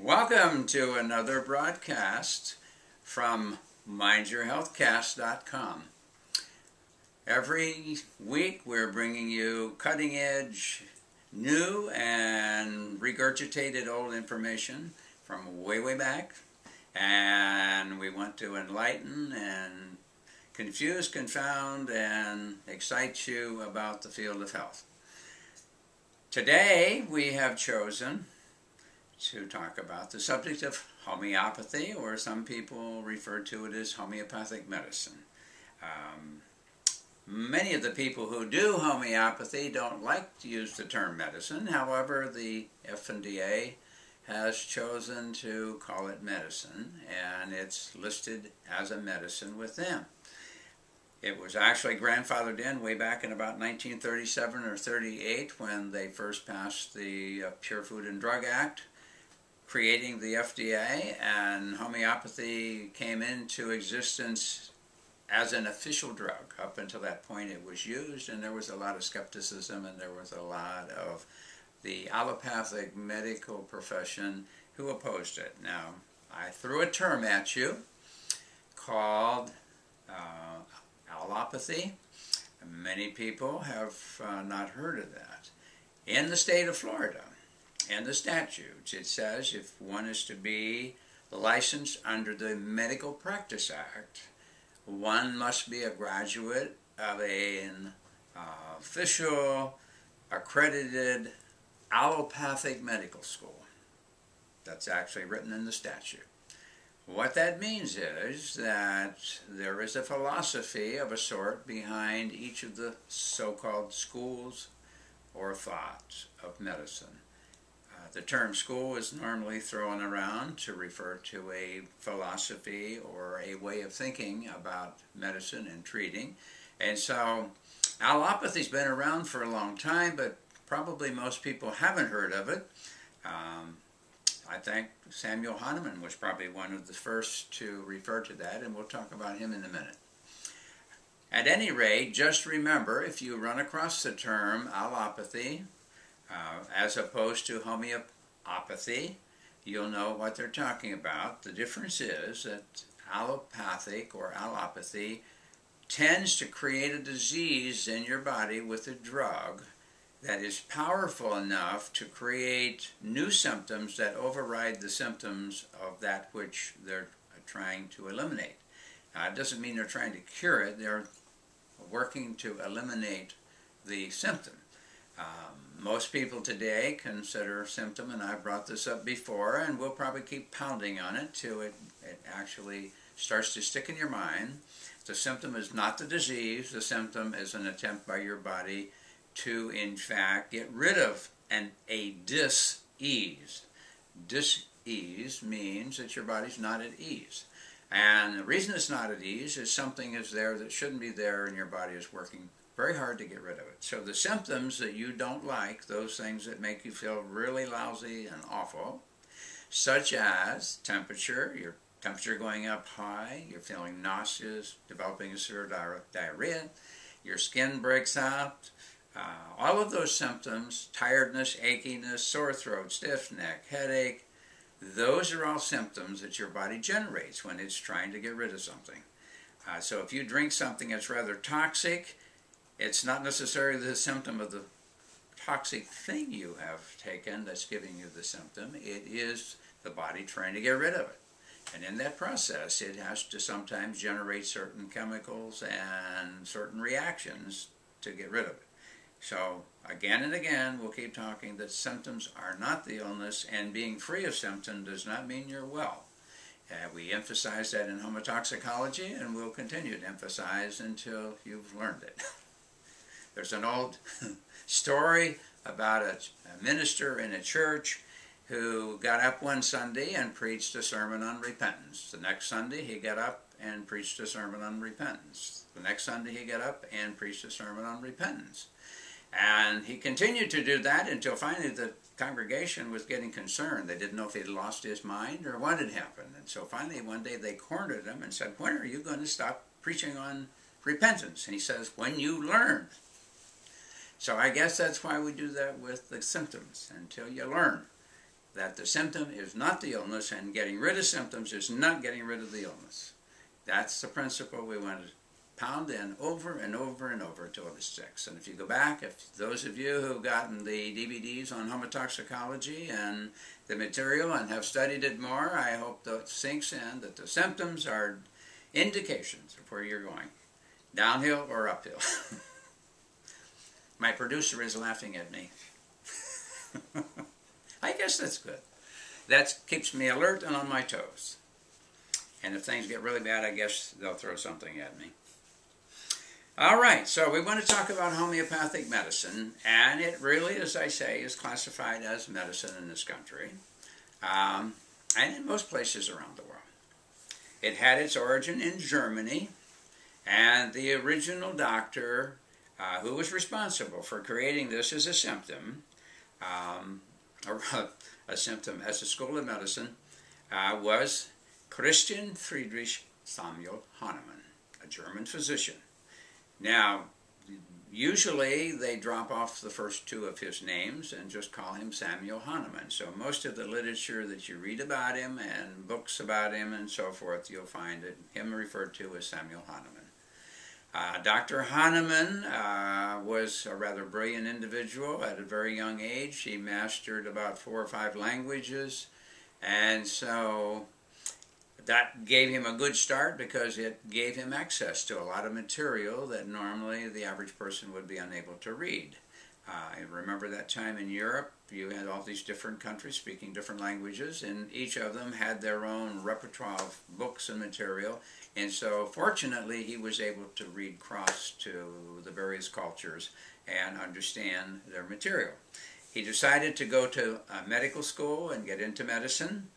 Welcome to another broadcast from mindyourhealthcast.com. Every week we're bringing you cutting-edge, new and regurgitated old information from way back, and we want to enlighten and confuse, confound, and excite you about the field of health. Today we have chosen to talk about the subject of homeopathy, or some people refer to it as homeopathic medicine. Many of the people who do homeopathy don't like to use the term medicine. However, the FDA has chosen to call it medicine, and it's listed as a medicine with them. It was actually grandfathered in way back in about 1937 or 38 when they first passed the Pure Food and Drug Act, creating the FDA, and homeopathy came into existence as an official drug. Up until that point it was used, and there was a lot of skepticism, and there was a lot of the allopathic medical profession who opposed it. Now, I threw a term at you called allopathy. Many people have not heard of that. In the state of Florida, in the statutes, it says if one is to be licensed under the Medical Practice Act, one must be a graduate of an official, accredited allopathic medical school. That's actually written in the statute. What that means is that there is a philosophy of a sort behind each of the so-called schools or thoughts of medicine. The term school is normally thrown around to refer to a philosophy or a way of thinking about medicine and treating. And so allopathy's been around for a long time, but probably most people haven't heard of it. I think Samuel Hahnemann was probably one of the first to refer to that, and we'll talk about him in a minute. At any rate, just remember, if you run across the term allopathy, as opposed to homeopathy, you'll know what they're talking about. The difference is that allopathic or allopathy tends to create a disease in your body with a drug that is powerful enough to create new symptoms that override the symptoms of that which they're trying to eliminate. Now, it doesn't mean they're trying to cure it. They're working to eliminate the symptom. Most people today consider a symptom, and I've brought this up before, and we'll probably keep pounding on it till it actually starts to stick in your mind. The symptom is not the disease. The symptom is an attempt by your body to, in fact, get rid of a dis-ease. Dis-ease means that your body's not at ease. And the reason it's not at ease is something is there that shouldn't be there, and your body is working very hard to get rid of it. So the symptoms that you don't like, those things that make you feel really lousy and awful, such as temperature, your temperature going up high, you're feeling nauseous, developing a severe diarrhea, your skin breaks out, all of those symptoms, tiredness, achiness, sore throat, stiff neck, headache, those are all symptoms that your body generates when it's trying to get rid of something. So if you drink something that's rather toxic, it's not necessarily the symptom of the toxic thing you have taken that's giving you the symptom. It is the body trying to get rid of it. And in that process, it has to sometimes generate certain chemicals and certain reactions to get rid of it. So again and again, we'll keep talking that symptoms are not the illness, and being free of symptoms does not mean you're well. We emphasize that in homotoxicology, and we'll continue to emphasize until you've learned it. There's an old story about a minister in a church who got up one Sunday and preached a sermon on repentance. The next Sunday he got up and preached a sermon on repentance. The next Sunday he got up and preached a sermon on repentance. And he continued to do that until finally the congregation was getting concerned. They didn't know if he'd lost his mind or what had happened. And so finally one day they cornered him and said, "When are you going to stop preaching on repentance?" And he says, "When you learn." So I guess that's why we do that with the symptoms, until you learn that the symptom is not the illness, and getting rid of symptoms is not getting rid of the illness. That's the principle we want to pound in over and over and over until it sticks. And if you go back, if those of you who've gotten the DVDs on homotoxicology and the material and have studied it more, I hope that sinks in that the symptoms are indications of where you're going, downhill or uphill. My producer is laughing at me. I guess that's good. That keeps me alert and on my toes. And if things get really bad, I guess they'll throw something at me. All right, so we want to talk about homeopathic medicine, and it really, as I say, is classified as medicine in this country, and in most places around the world. It had its origin in Germany, and the original doctor who was responsible for creating this as a symptom, or a symptom as a school of medicine, was Christian Friedrich Samuel Hahnemann, a German physician. Now, usually they drop off the first two of his names and just call him Samuel Hahnemann. So most of the literature that you read about him and books about him and so forth, you'll find him referred to as Samuel Hahnemann. Dr. Hahnemann was a rather brilliant individual at a very young age. He mastered about 4 or 5 languages, and so that gave him a good start because it gave him access to a lot of material that normally the average person would be unable to read. I remember that time in Europe, you had all these different countries speaking different languages, and each of them had their own repertoire of books and material, and so fortunately he was able to read across to the various cultures and understand their material. He decided to go to medical school and get into medicine.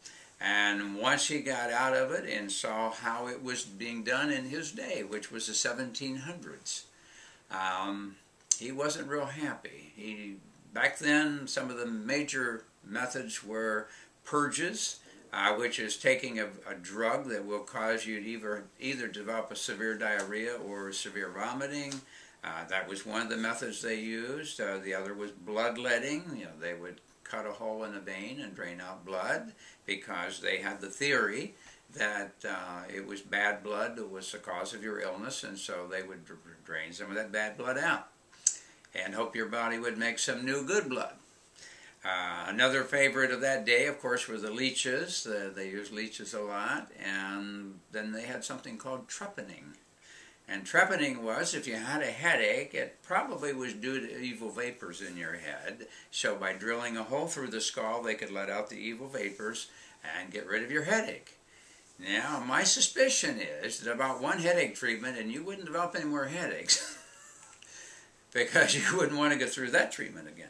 And once he got out of it and saw how it was being done in his day, which was the 1700s, he wasn't real happy. Back then, some of the major methods were purges, which is taking a drug that will cause you to either develop a severe diarrhea or severe vomiting. That was one of the methods they used. The other was bloodletting. They would cut a hole in a vein and drain out blood because they had the theory that it was bad blood that was the cause of your illness, and so they would drain some of that bad blood out and hope your body would make some new good blood. Another favorite of that day, of course, were the leeches. They used leeches a lot, and then they had something called trepanning. And trepanning was, if you had a headache, it probably was due to evil vapors in your head. So by drilling a hole through the skull, they could let out the evil vapors and get rid of your headache. Now, my suspicion is that about one headache treatment, and you wouldn't develop any more headaches, because you wouldn't want to go through that treatment again.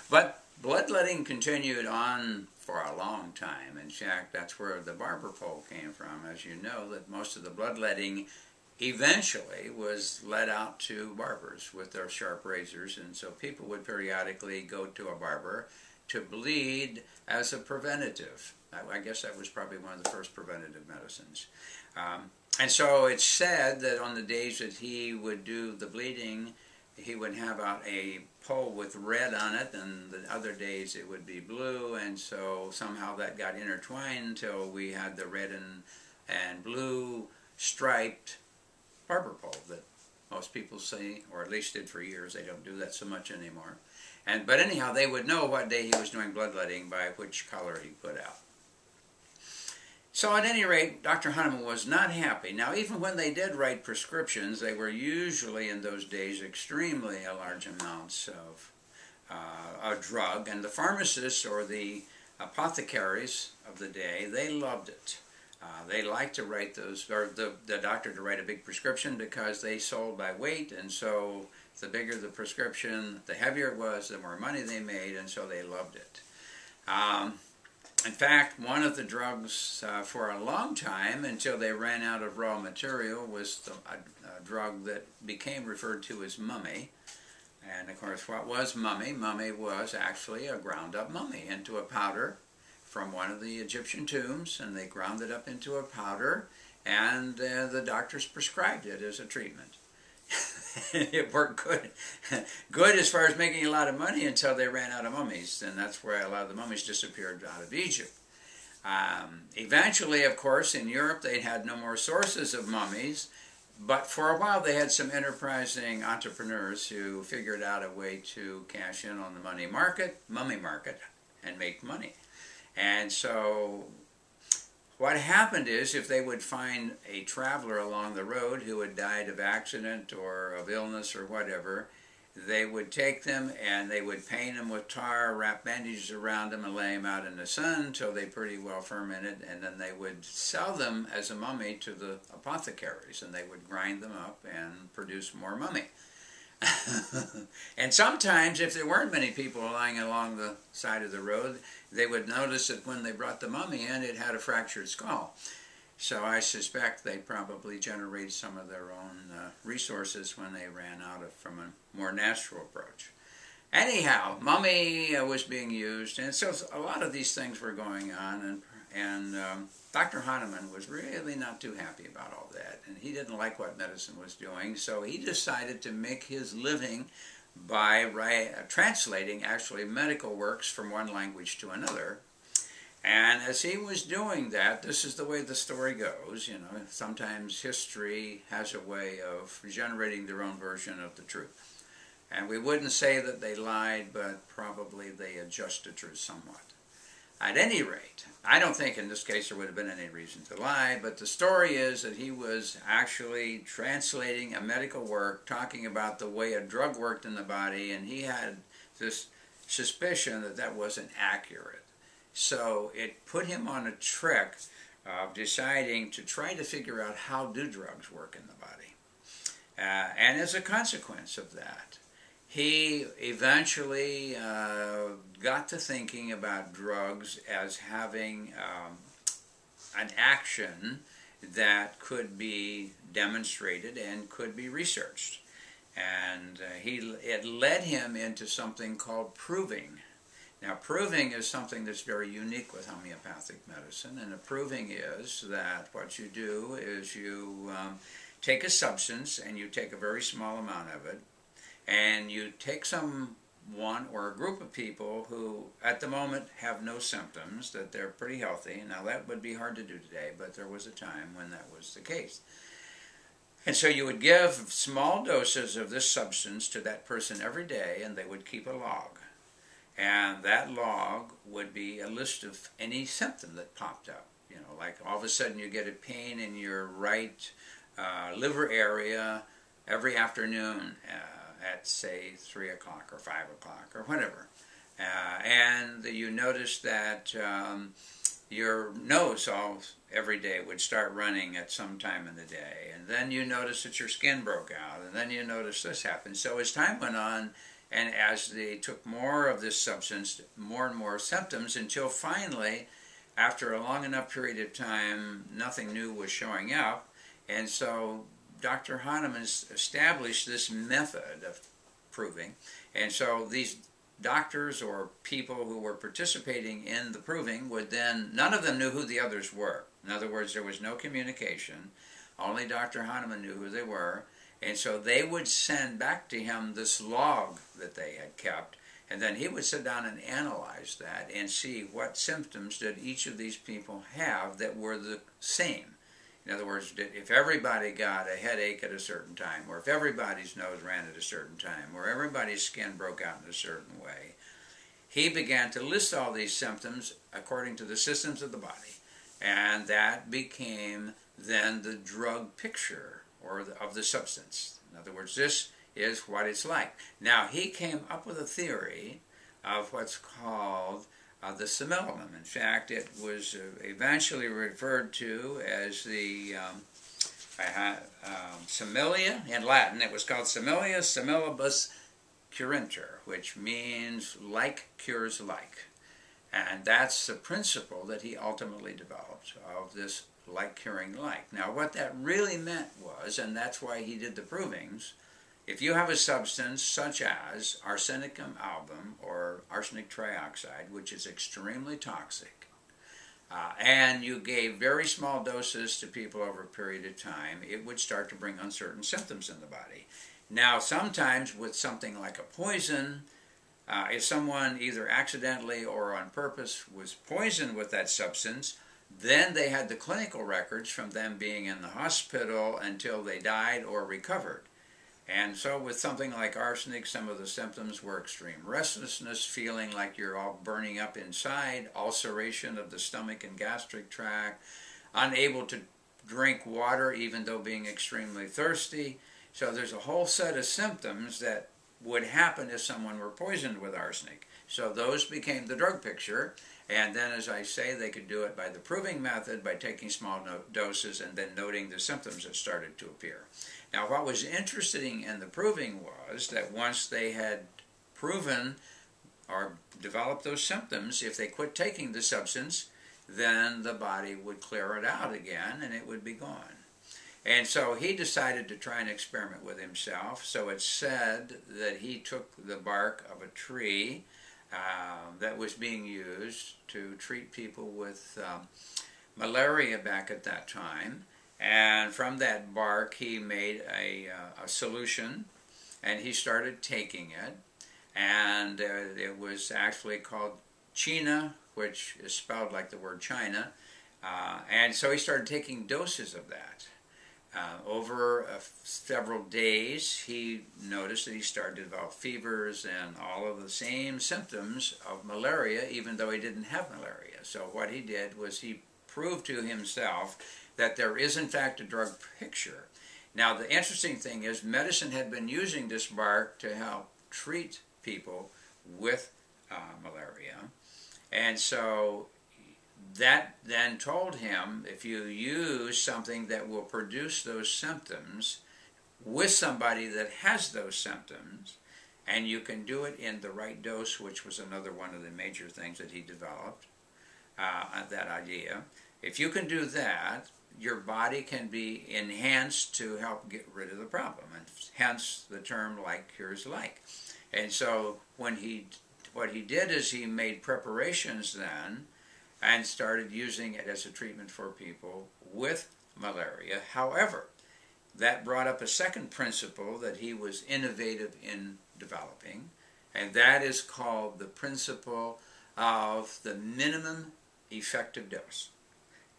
But bloodletting continued on for a long time. In fact, that's where the barber pole came from. As you know, that most of the bloodletting eventually was let out to barbers with their sharp razors, and so people would periodically go to a barber to bleed as a preventative. I guess that was probably one of the first preventative medicines. And so it's said that on the days that he would do the bleeding, he would have out a pole with red on it, and the other days it would be blue, and so somehow that got intertwined until we had the red and blue striped barber pole that most people see, or at least did for years. They don't do that so much anymore. But anyhow, they would know what day he was doing bloodletting by which color he put out. So at any rate, Dr. Hahnemann was not happy. Now, even when they did write prescriptions, they were usually in those days extremely large amounts of a drug, and the pharmacists or the apothecaries of the day, they loved it. They liked to write those, or the doctor to write a big prescription, because they sold by weight, and so the bigger the prescription, the heavier it was, the more money they made, and so they loved it. In fact, one of the drugs for a long time, until they ran out of raw material, was a drug that became referred to as mummy. And of course, what was mummy? Mummy was actually a ground up mummy into a powder from one of the Egyptian tombs, and they ground it up into a powder, and the doctors prescribed it as a treatment. It worked good. Good as far as making a lot of money until they ran out of mummies, and that's where a lot of the mummies disappeared out of Egypt. Eventually, of course, in Europe they had no more sources of mummies, but for a while they had some enterprising entrepreneurs who figured out a way to cash in on the mummy market, and make money. And so what happened is, if they would find a traveler along the road who had died of accident or of illness or whatever, they would take them and they would paint them with tar, wrap bandages around them, and lay them out in the sun until they pretty well fermented, and then they would sell them as a mummy to the apothecaries, and they would grind them up and produce more mummy. And sometimes, if there weren't many people lying along the side of the road, they would notice that when they brought the mummy in, it had a fractured skull. So I suspect they probably generated some of their own resources when they ran out from a more natural approach. Anyhow, mummy was being used, and so a lot of these things were going on, and Dr. Hahnemann was really not too happy about all that, and he didn't like what medicine was doing, so he decided to make his living by translating actually medical works from one language to another. And as he was doing that, this is the way the story goes, sometimes history has a way of generating their own version of the truth. And we wouldn't say that they lied, but probably they adjusted truth somewhat. At any rate, I don't think in this case there would have been any reason to lie, but the story is that he was actually translating a medical work talking about the way a drug worked in the body, and he had this suspicion that that wasn't accurate. So it put him on a trick of deciding to try to figure out how do drugs work in the body. And as a consequence of that, he eventually got to thinking about drugs as having an action that could be demonstrated and could be researched. And it led him into something called proving. Now, proving is something that's very unique with homeopathic medicine, and the proving is that what you do is you take a substance and you take a very small amount of it, and you take someone or a group of people who at the moment have no symptoms, that they're pretty healthy. Now that would be hard to do today, but there was a time when that was the case. And so you would give small doses of this substance to that person every day, and they would keep a log. And that log would be a list of any symptom that popped up. Like all of a sudden you get a pain in your right liver area every afternoon at, say, 3 o'clock or 5 o'clock or whatever. And you notice that your nose every day would start running at some time in the day. And then you notice that your skin broke out. And then you notice this happened. So as time went on, and as they took more of this substance, more and more symptoms, until finally, after a long enough period of time, nothing new was showing up. And so Dr. Hahnemann established this method of proving. And so these doctors or people who were participating in the proving would then, none of them knew who the others were. In other words, there was no communication. Only Dr. Hahnemann knew who they were. And so they would send back to him this log that they had kept, and then he would sit down and analyze that and see what symptoms did each of these people have that were the same. In other words, if everybody got a headache at a certain time, or if everybody's nose ran at a certain time, or everybody's skin broke out in a certain way, he began to list all these symptoms according to the systems of the body. And that became then the drug picture of the substance. In other words, this is what it's like. Now, he came up with a theory of what's called the simillimum. In fact, it was eventually referred to as the similia. In Latin, it was called similia similibus curantur, which means like cures like. And that's the principle that he ultimately developed of this like curing like. Now what that really meant was, and that's why he did the provings, if you have a substance such as arsenicum album or arsenic trioxide, which is extremely toxic, and you gave very small doses to people over a period of time, it would start to bring on certain symptoms in the body. Now, sometimes with something like a poison, if someone either accidentally or on purpose was poisoned with that substance, then they had the clinical records from them being in the hospital until they died or recovered. And so with something like arsenic, some of the symptoms were extreme restlessness, feeling like you're all burning up inside, ulceration of the stomach and gastric tract, unable to drink water even though being extremely thirsty. So there's a whole set of symptoms that would happen if someone were poisoned with arsenic. So those became the drug picture, and then, as I say, they could do it by the proving method, by taking small doses and then noting the symptoms that started to appear. Now, what was interesting in the proving was that once they had proven or developed those symptoms, if they quit taking the substance, then the body would clear it out again and it would be gone. And so he decided to try an experiment with himself. So it's said that he took the bark of a tree that was being used to treat people with malaria back at that time. And from that bark he made a solution, and he started taking it. And it was actually called China, which is spelled like the word China. And so he started taking doses of that. Over several days, he noticed that he started to develop fevers and all of the same symptoms of malaria, even though he didn't have malaria. So what he did was he proved to himself that there is in fact a drug picture. Now the interesting thing is medicine had been using this bark to help treat people with malaria, and so that then told him, if you use something that will produce those symptoms with somebody that has those symptoms, and you can do it in the right dose, which was another one of the major things that he developed, that idea. If you can do that, your body can be enhanced to help get rid of the problem, and hence the term like cures like. And so what he did is he made preparations then and started using it as a treatment for people with malaria. However, that brought up a second principle that he was innovative in developing, and that is called the principle of the minimum effective dose.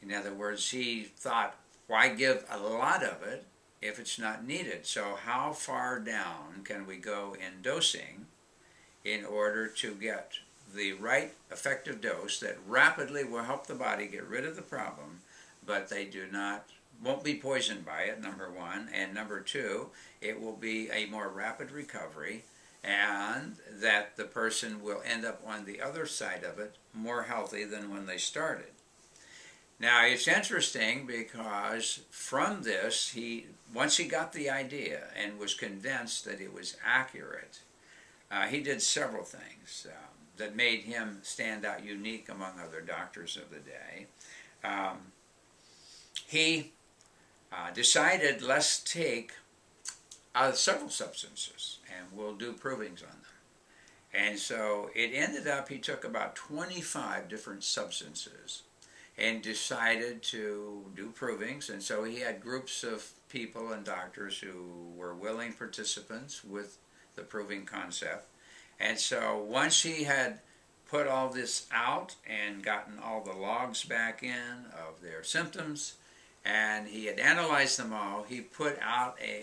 In other words, he thought, why give a lot of it if it's not needed? So how far down can we go in dosing in order to get the right effective dose that rapidly will help the body get rid of the problem, but they won't be poisoned by it, number one, and number two, it will be a more rapid recovery, and that the person will end up on the other side of it more healthy than when they started. Now it's interesting because from this, once he got the idea and was convinced that it was accurate, he did several things that made him stand out unique among other doctors of the day. He decided, let's take several substances and we'll do provings on them. And so it ended up he took about 25 different substances and decided to do provings. And so he had groups of people and doctors who were willing participants with the proving concept. And so once he had put all this out and gotten all the logs back in of their symptoms, and he had analyzed them all, he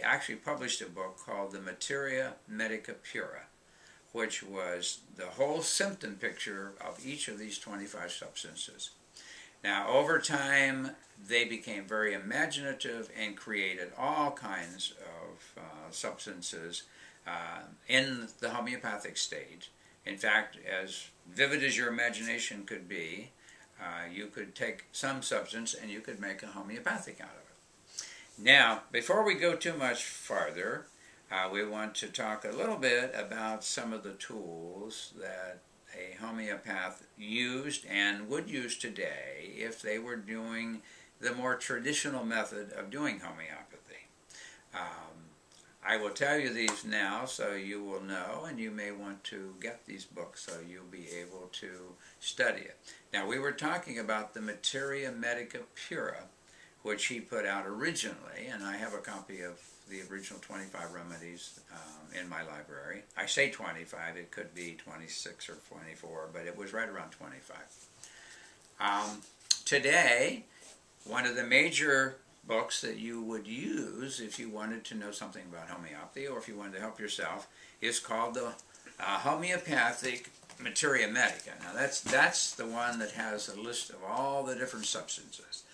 actually published a book called the Materia Medica Pura, which was the whole symptom picture of each of these 25 substances. Now, over time, they became very imaginative and created all kinds of substances in the homeopathic stage. In fact, as vivid as your imagination could be, you could take some substance and you could make a homeopathic out of it. Now, before we go too much farther, we want to talk a little bit about some of the tools that a homeopath used and would use today if they were doing the more traditional method of doing homeopathy. I will tell you these now so you will know, and you may want to get these books so you'll be able to study it. Now, we were talking about the Materia Medica Pura, which he put out originally, and I have a copy of the original 25 remedies in my library. I say 25, it could be 26 or 24, but it was right around 25. Today, one of the major books that you would use if you wanted to know something about homeopathy or if you wanted to help yourself is called the Homeopathic Materia Medica. Now that's the one that has a list of all the different substances.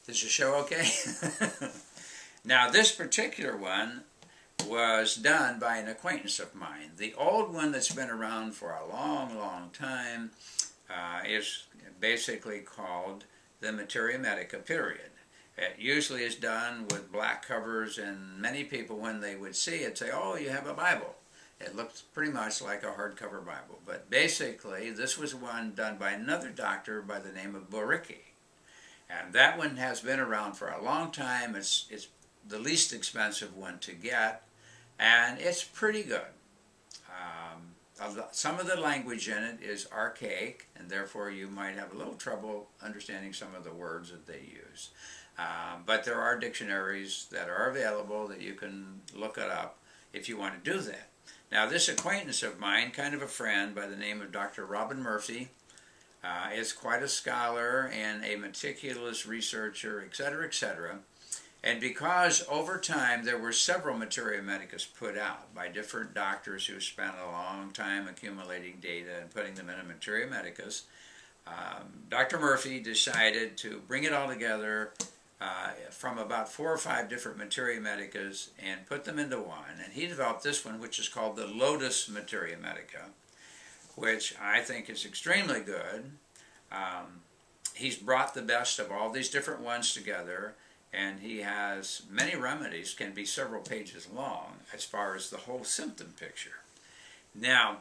Is the show okay? Now this particular one was done by an acquaintance of mine. The old one that's been around for a long, long time is basically called the Materia Medica, period. It usually is done with black covers, and many people, when they would see it, say, oh, you have a Bible. It looks pretty much like a hardcover Bible. But basically, this was one done by another doctor by the name of Boricki. And that one has been around for a long time. It's the least expensive one to get, and it's pretty good. Some of the language in it is archaic, and therefore you might have a little trouble understanding some of the words that they use. But there are dictionaries that are available that you can look it up if you want to do that. Now this acquaintance of mine, kind of a friend by the name of Dr. Robin Murphy, is quite a scholar and a meticulous researcher, etc., etc. And because over time there were several Materia Medicas put out by different doctors who spent a long time accumulating data and putting them in Materia Medicas, Dr. Murphy decided to bring it all together from about 4 or 5 different Materia Medicas and put them into one. And he developed this one, which is called the Lotus Materia Medica, which I think is extremely good. He's brought the best of all these different ones together, and he has many remedies, can be several pages long, as far as the whole symptom picture. Now,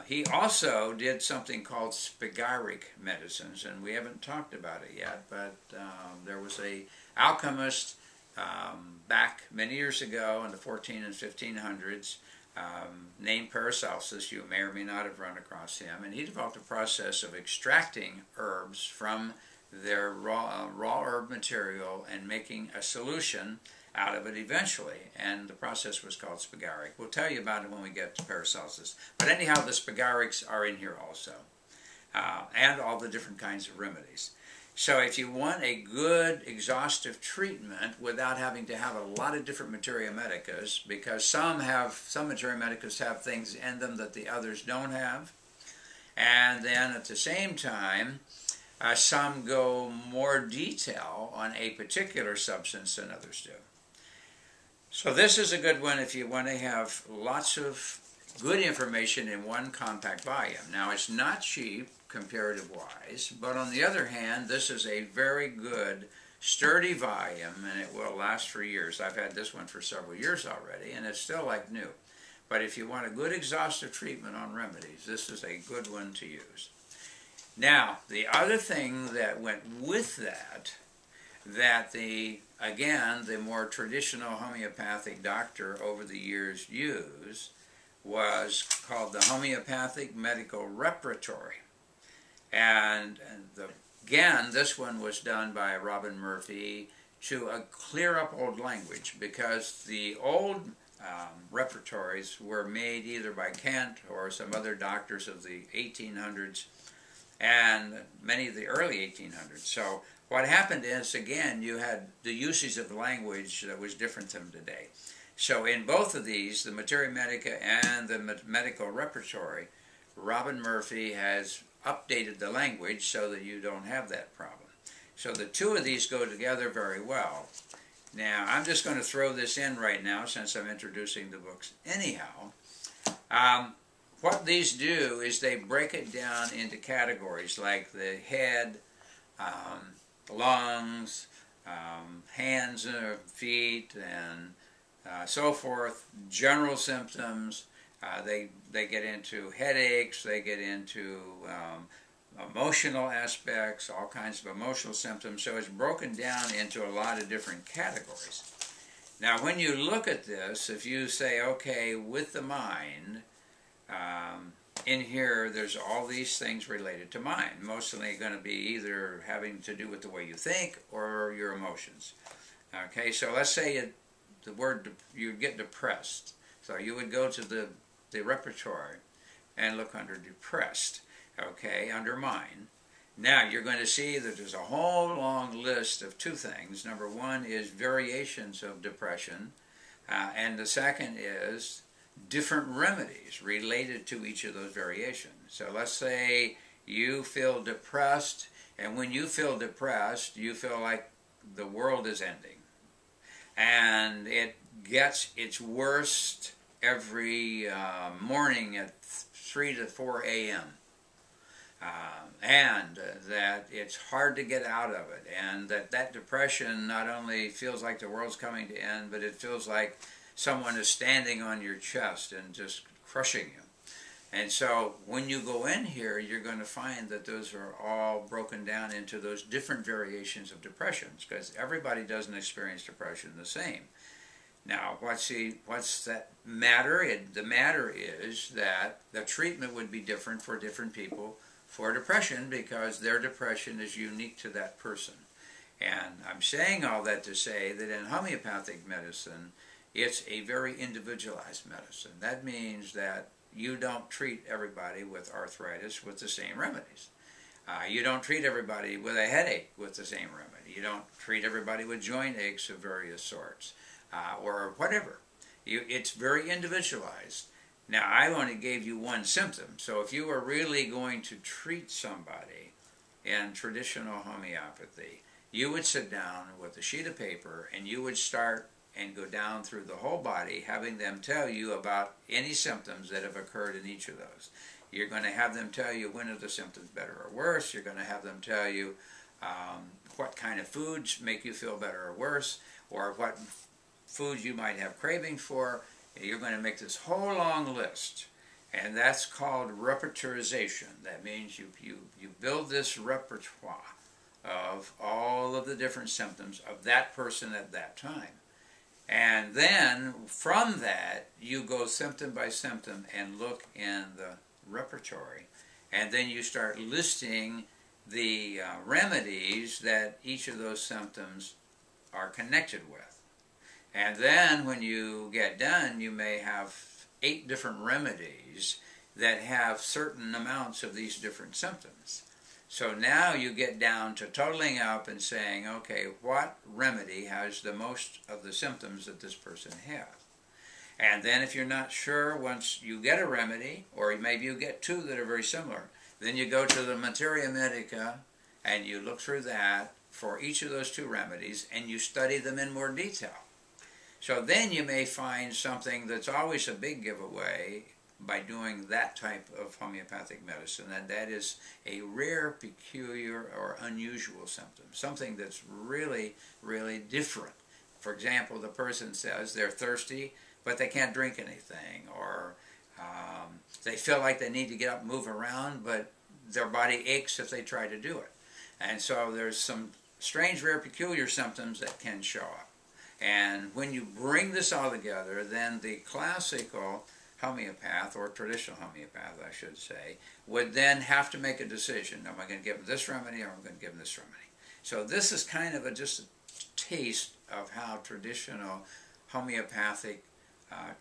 he also did something called spagyric medicines, and we haven't talked about it yet, but there was a alchemist back many years ago in the 14 and 1500s named Paracelsus. You may or may not have run across him, and he developed a process of extracting herbs from their raw herb material and making a solution out of it eventually, and the process was called spagyric. We'll tell you about it when we get to Paracelsus. But anyhow, the spagyrics are in here also, and all the different kinds of remedies. So if you want a good exhaustive treatment without having to have a lot of different Materia Medicas, because some Materia Medicas have things in them that the others don't have, and then at the same time some go more detail on a particular substance than others do. So this is a good one if you want to have lots of good information in one compact volume. Now it's not cheap comparative-wise, but on the other hand, this is a very good, sturdy volume, and it will last for years. I've had this one for several years already, and it's still like new. But if you want a good exhaustive treatment on remedies, this is a good one to use. Now, the other thing that went with that again, the more traditional homeopathic doctor over the years used was called the Homeopathic Medical Repertory. And again, this one was done by Robin Murphy to clear up old language, because the old repertories were made either by Kent or some other doctors of the 1800s and many of the early 1800s. So what happened is, again, you had the usage of the language that was different than today. So in both of these, the Materia Medica and the Medical Repertory, Robin Murphy has updated the language so that you don't have that problem. So the two of these go together very well. Now, I'm just going to throw this in right now since I'm introducing the books anyhow. What these do is they break it down into categories like the head, lungs, hands and feet, and so forth, general symptoms. They get into headaches, they get into emotional aspects, all kinds of emotional symptoms. So it's broken down into a lot of different categories. Now when you look at this, if you say, okay, with the mind, in here there's all these things related to mind, mostly going to be either having to do with the way you think or your emotions. Okay, so let's say you get depressed. So you would go to the repertoire and look under depressed, okay, under mind. Now you're going to see that there's a whole long list of two things. Number one is variations of depression, and the second is different remedies related to each of those variations. So let's say you feel depressed, and when you feel depressed, you feel like the world is ending. And it gets its worst every morning at 3 to 4 a.m. And that it's hard to get out of it, and that depression not only feels like the world's coming to end, but it feels like someone is standing on your chest and just crushing you. And so when you go in here, you're going to find that those are all broken down into those different variations of depressions, because everybody doesn't experience depression the same. Now, what's that matter? The matter is that the treatment would be different for different people for depression, because their depression is unique to that person. And I'm saying all that to say that in homeopathic medicine, it's a very individualized medicine. That means that you don't treat everybody with arthritis with the same remedies. You don't treat everybody with a headache with the same remedy. You don't treat everybody with joint aches of various sorts, or whatever. It's very individualized. Now, I only gave you one symptom, so if you were really going to treat somebody in traditional homeopathy, you would sit down with a sheet of paper and you would start and go down through the whole body, having them tell you about any symptoms that have occurred in each of those. You're going to have them tell you when are the symptoms better or worse. You're going to have them tell you what kind of foods make you feel better or worse, or what foods you might have craving for. You're going to make this whole long list, and that's called repertorization. That means you build this repertoire of all of the different symptoms of that person at that time. And then from that, you go symptom by symptom and look in the repertory. And then you start listing the remedies that each of those symptoms are connected with. And then when you get done, you may have 8 different remedies that have certain amounts of these different symptoms. So now you get down to totaling up and saying, okay, what remedy has the most of the symptoms that this person has? And then if you're not sure, once you get a remedy, or maybe you get 2 that are very similar, then you go to the Materia Medica and you look through that for each of those 2 remedies and you study them in more detail. So then you may find something that's always a big giveaway by doing that type of homeopathic medicine, and that is a rare, peculiar, or unusual symptom, something that's really, really different. For example, the person says they're thirsty, but they can't drink anything, or they feel like they need to get up and move around, but their body aches if they try to do it. And so there's some strange, rare, peculiar symptoms that can show up. And when you bring this all together, then the classical homeopath, or traditional homeopath, I should say, would then have to make a decision. Am I going to give them this remedy, or am I going to give them this remedy? So this is kind of just a taste of how traditional homeopathic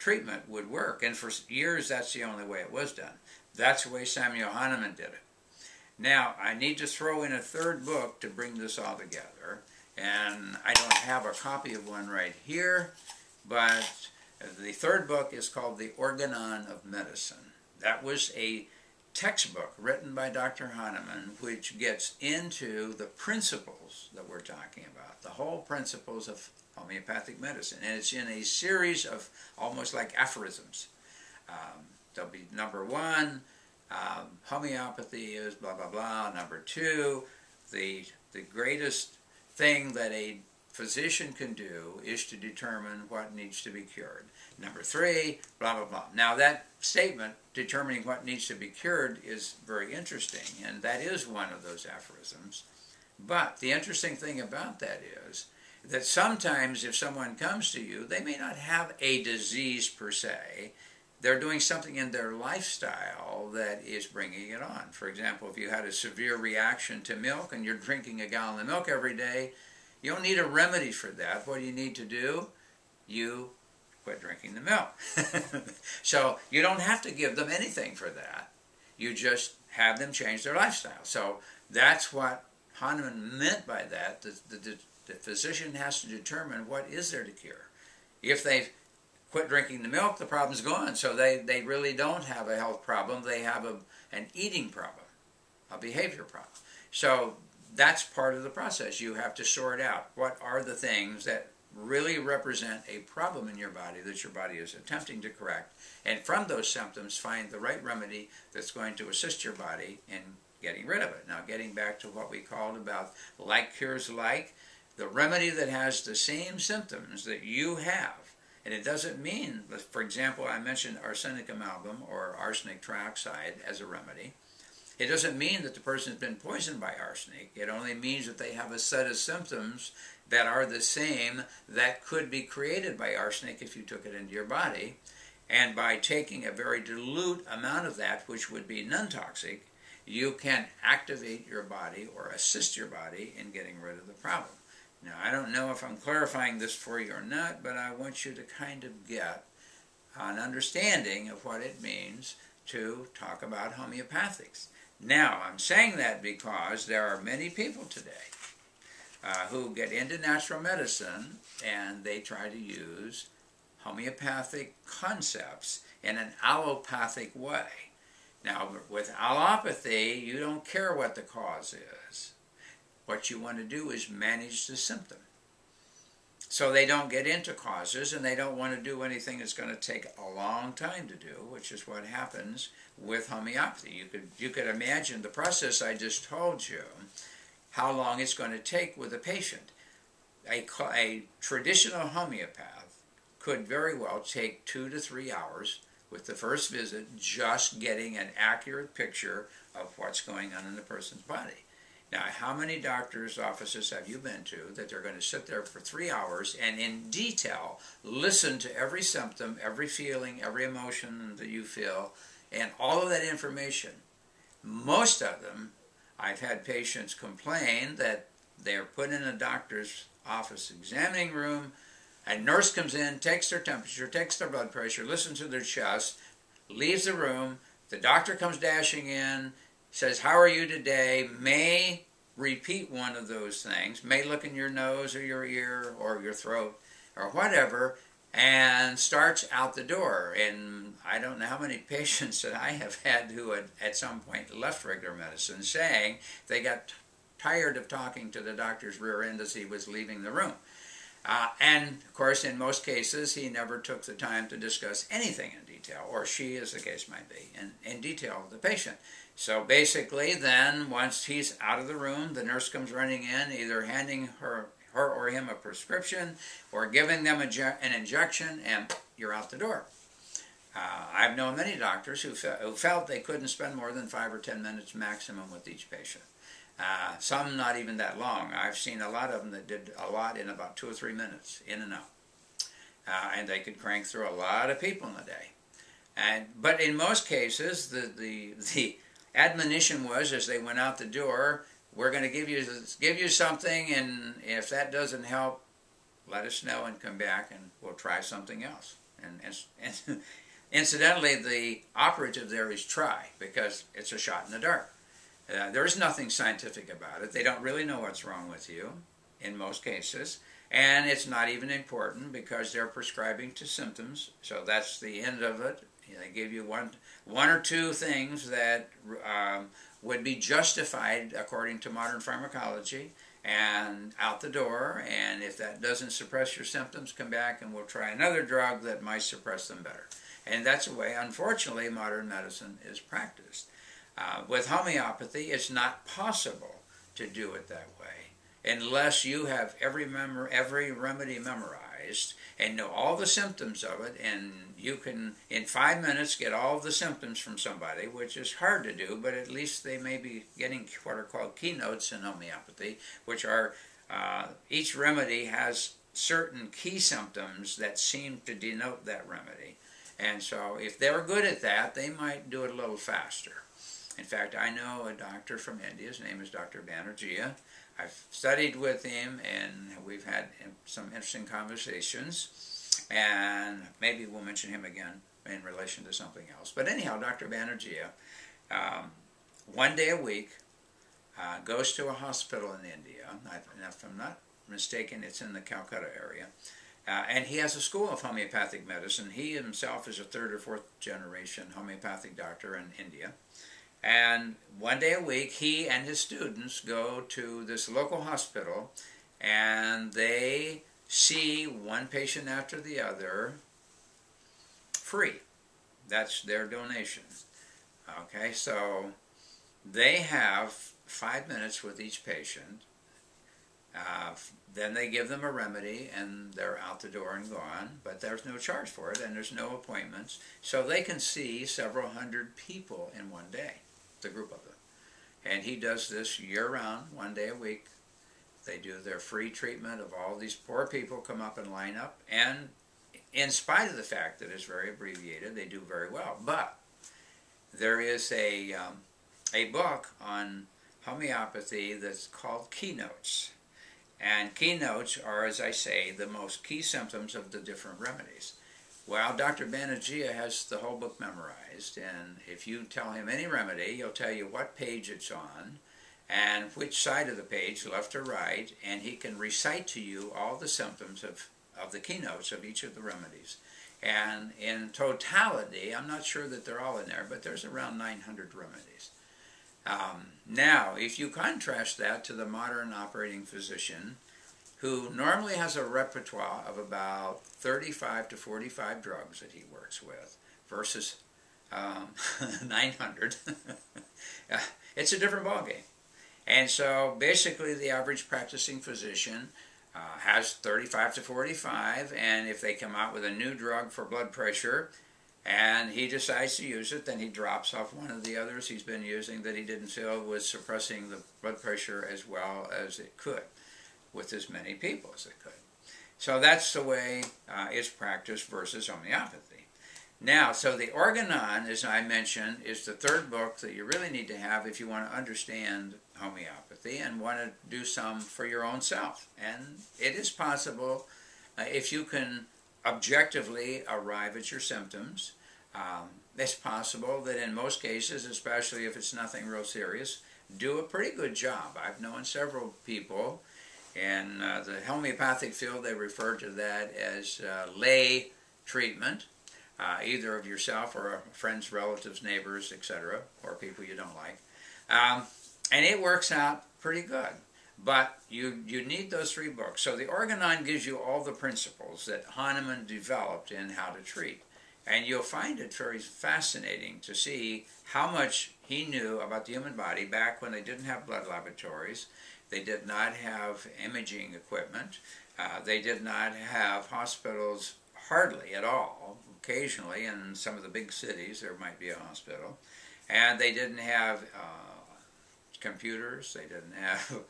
treatment would work. And for years, that's the only way it was done. That's the way Samuel Hahnemann did it. Now, I need to throw in a 3rd book to bring this all together. And I don't have a copy of one right here, but the 3rd book is called The Organon of Medicine. That was a textbook written by Dr. Hahnemann, which gets into the principles that we're talking about, the whole principles of homeopathic medicine. And it's in a series of almost like aphorisms. There'll be number 1, homeopathy is blah, blah, blah. Number 2, the greatest thing that a physician can do is to determine what needs to be cured. Number 3, blah, blah, blah. Now that statement, determining what needs to be cured, is very interesting, and that is one of those aphorisms. But the interesting thing about that is that sometimes if someone comes to you, they may not have a disease per se. They're doing something in their lifestyle that is bringing it on. For example, if you had a severe reaction to milk and you're drinking a gallon of milk every day, You don't need a remedy for that. What do you need to do? You quit drinking the milk. So you don't have to give them anything for that. You just have them change their lifestyle. So that's what Hahnemann meant by that. The physician has to determine what is there to cure. If they quit drinking the milk, the problem's gone. So they really don't have a health problem. They have an eating problem, a behavior problem. So that's part of the process. You have to sort out what are the things that really represent a problem in your body that your body is attempting to correct, and from those symptoms find the right remedy that's going to assist your body in getting rid of it. Now, getting back to what we called about like cures like, the remedy that has the same symptoms that you have, and it doesn't mean, for example, I mentioned arsenic amalgam or arsenic trioxide as a remedy. It doesn't mean that the person has been poisoned by arsenic. It only means that they have a set of symptoms that are the same that could be created by arsenic if you took it into your body. And by taking a very dilute amount of that, which would be non-toxic, you can activate your body or assist your body in getting rid of the problem. Now, I don't know if I'm clarifying this for you or not, but I want you to kind of get an understanding of what it means to talk about homeopathics. Now, I'm saying that because there are many people today who get into natural medicine and they try to use homeopathic concepts in an allopathic way. Now, with allopathy, you don't care what the cause is. What you want to do is manage the symptom. So they don't get into causes, and they don't want to do anything that's going to take a long time to do, which is what happens with homeopathy. You could imagine the process I just told you, how long it's going to take with a patient. A traditional homeopath could very well take 2 to 3 hours with the first visit, just getting an accurate picture of what's going on in the person's body. Now, how many doctors' offices have you been to that they're going to sit there for 3 hours and in detail listen to every symptom, every feeling, every emotion that you feel, and all of that information? Most of them, I've had patients complain that they're put in a doctor's office examining room, a nurse comes in, takes their temperature, takes their blood pressure, listens to their chest, leaves the room, the doctor comes dashing in, says, "How are you today?" May repeat one of those things, may look in your nose or your ear or your throat or whatever, and starts out the door. And I don't know how many patients that I have had who had at some point left regular medicine saying they got tired of talking to the doctor's rear end as he was leaving the room. And, of course, in most cases, he never took the time to discuss anything in detail, or she, as the case might be, in detail with the patient. So basically, then, once he's out of the room, the nurse comes running in, either handing her or him a prescription, or giving them an injection, and you're out the door. I've known many doctors who felt they couldn't spend more than 5 or 10 minutes maximum with each patient. Some not even that long. I've seen a lot of them that did a lot in about 2 or 3 minutes, in and out. And they could crank through a lot of people in a day. But in most cases, the admonition was, as they went out the door, we're going to give you something, and if that doesn't help, let us know and come back and we'll try something else. And incidentally, the operative there is try, because it's a shot in the dark. There's nothing scientific about it. They don't really know what's wrong with you in most cases. And it's not even important because they're prescribing to symptoms. So that's the end of it. They give you one or two things that would be justified according to modern pharmacology, and out the door. And if that doesn't suppress your symptoms, come back and we'll try another drug that might suppress them better. And that's the way, unfortunately, modern medicine is practiced. With homeopathy, it's not possible to do it that way unless you have every remedy memorized and know all the symptoms of it, and you can, in 5 minutes, get all of the symptoms from somebody, which is hard to do, but at least they may be getting what are called keynotes in homeopathy, which are, each remedy has certain key symptoms that seem to denote that remedy. And so if they're good at that, they might do it a little faster. In fact, I know a doctor from India, his name is Dr. Banerjee. I've studied with him, and we've had some interesting conversations, and maybe we'll mention him again in relation to something else. But anyhow, Dr. Banerjee, one day a week, goes to a hospital in India. If I'm not mistaken, it's in the Calcutta area. And he has a school of homeopathic medicine. He himself is a third or fourth generation homeopathic doctor in India. And one day a week, he and his students go to this local hospital, and they see one patient after the other free. That's their donation. Okay, so they have 5 minutes with each patient. Then they give them a remedy, and they're out the door and gone, but there's no charge for it, and there's no appointments. So they can see several hundred people in one day, the group of them. And he does this year-round, one day a week. They do their free treatment of all these poor people, come up and line up, and in spite of the fact that it's very abbreviated, they do very well. But there is a book on homeopathy that's called Keynotes. And keynotes are, as I say, the most key symptoms of the different remedies. Well, Dr. Banerjee has the whole book memorized, and if you tell him any remedy, he'll tell you what page it's on and which side of the page, left or right, and he can recite to you all the symptoms of the keynotes of each of the remedies. And in totality, I'm not sure that they're all in there, but there's around 900 remedies. Now, if you contrast that to the modern operating physician, who normally has a repertoire of about 35 to 45 drugs that he works with, versus 900, it's a different ballgame. And so basically the average practicing physician has 35 to 45, and if they come out with a new drug for blood pressure, and he decides to use it, then he drops off one of the others he's been using that he didn't feel was suppressing the blood pressure as well as it could, with as many people as it could. So that's the way it's practiced versus homeopathy. Now, so the Organon, as I mentioned, is the third book that you really need to have if you want to understand homeopathy and want to do some for your own self. And it is possible if you can objectively arrive at your symptoms. It's possible that in most cases, especially if it's nothing real serious, do a pretty good job. I've known several people in the homeopathic field, they refer to that as lay treatment, either of yourself or friends, relatives, neighbors, etc., or people you don't like. And it works out pretty good. But you need those three books. So the Organon gives you all the principles that Hahnemann developed in how to treat. And you'll find it very fascinating to see how much he knew about the human body back when they didn't have blood laboratories. They did not have imaging equipment. They did not have hospitals hardly at all. Occasionally in some of the big cities there might be a hospital. And they didn't have computers. They didn't have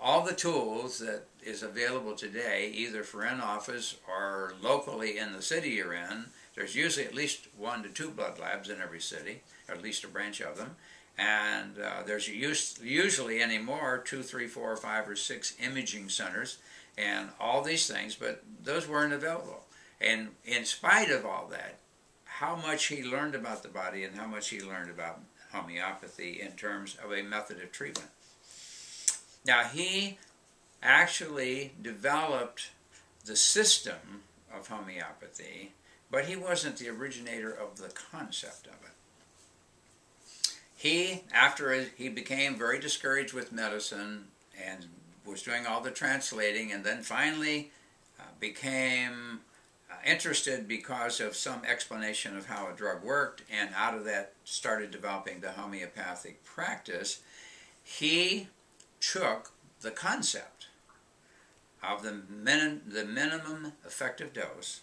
all the tools that is available today, either for in office or locally in the city you're in. There's usually at least 1 to 2 blood labs in every city, or at least a branch of them. And there's usually anymore 2, 3, 4, 5, or 6 imaging centers and all these things, but those weren't available. And in spite of all that, how much he learned about the body and how much he learned about homeopathy in terms of a method of treatment. Now, he actually developed the system of homeopathy, but he wasn't the originator of the concept of it. He, after he became very discouraged with medicine and was doing all the translating, and then finally became interested because of some explanation of how a drug worked, and out of that started developing the homeopathic practice, he took the concept of the minimum effective dose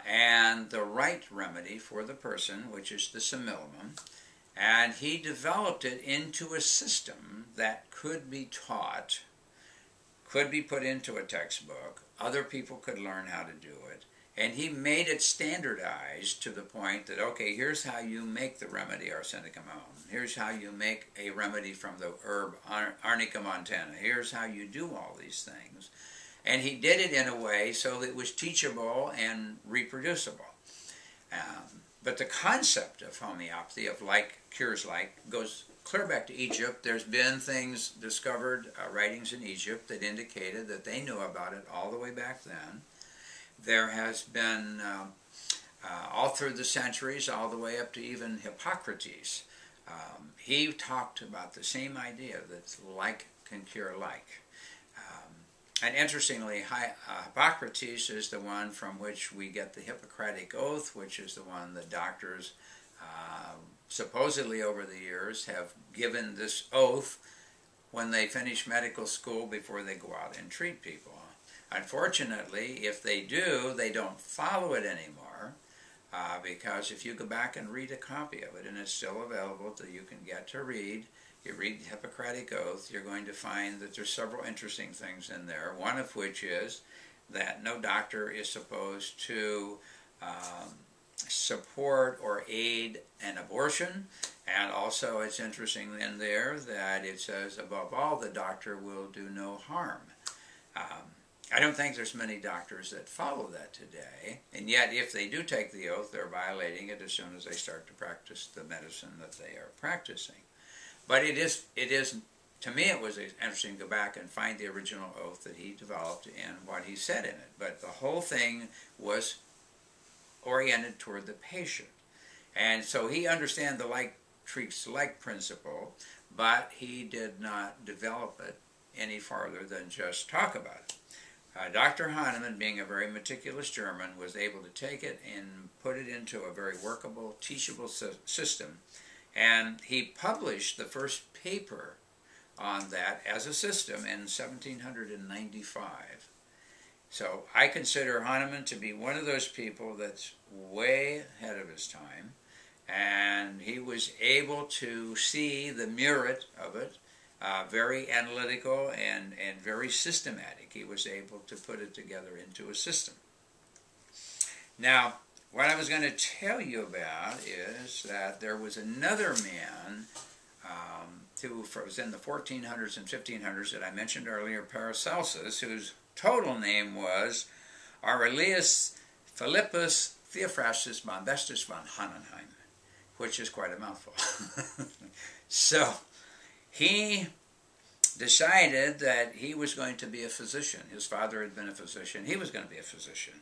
and the right remedy for the person, which is the simillimum, and he developed it into a system that could be taught, could be put into a textbook, other people could learn how to do it, And he made it standardized to the point that, okay, here's how you make the remedy arsenicum. Here's how you make a remedy from the herb Arnica montana. Here's how you do all these things. And he did it in a way so that it was teachable and reproducible. But the concept of homeopathy, of like cures like, goes clear back to Egypt. There's been things discovered, writings in Egypt that indicated that they knew about it all the way back then. There has been, all through the centuries, all the way up to even Hippocrates, he talked about the same idea that like can cure like. And interestingly, Hippocrates is the one from which we get the Hippocratic Oath, which is the one that doctors supposedly over the years have given this oath when they finish medical school before they go out and treat people. Unfortunately, if they do, they don't follow it anymore, because if you go back and read a copy of it, and it's still available that you can get to read, you read the Hippocratic Oath, you're going to find that there's several interesting things in there, one of which is that no doctor is supposed to support or aid an abortion, and also it's interesting in there that it says, above all, the doctor will do no harm. I don't think there's many doctors that follow that today, and yet if they do take the oath, they're violating it as soon as they start to practice the medicine that they are practicing. But it is, to me it was interesting to go back and find the original oath that he developed and what he said in it. But the whole thing was oriented toward the patient. And so he understood the like treats like principle, but he did not develop it any farther than just talk about it. Dr. Hahnemann, being a very meticulous German, was able to take it and put it into a very workable, teachable system. And he published the first paper on that as a system in 1795. So I consider Hahnemann to be one of those people that's way ahead of his time. And he was able to see the merit of it, very analytical and very systematic. He was able to put it together into a system. Now, what I was going to tell you about is that there was another man who was in the 1400s and 1500s that I mentioned earlier, Paracelsus, whose total name was Aurelius Philippus Theophrastus Bombastus von Hahnemann, which is quite a mouthful. So he decided that he was going to be a physician. His father had been a physician. He was going to be a physician.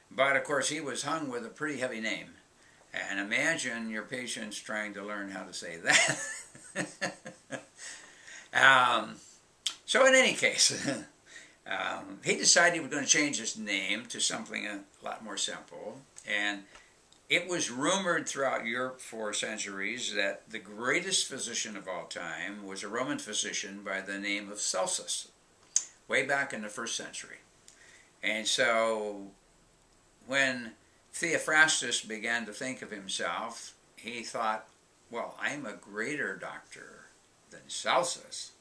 But of course he was hung with a pretty heavy name. And imagine your patients trying to learn how to say that. So in any case, he decided he was going to change his name to something a lot more simple. And it was rumored throughout Europe for centuries that the greatest physician of all time was a Roman physician by the name of Celsus, way back in the 1st century. And so when Theophrastus began to think of himself, he thought, well, I'm a greater doctor than Celsus,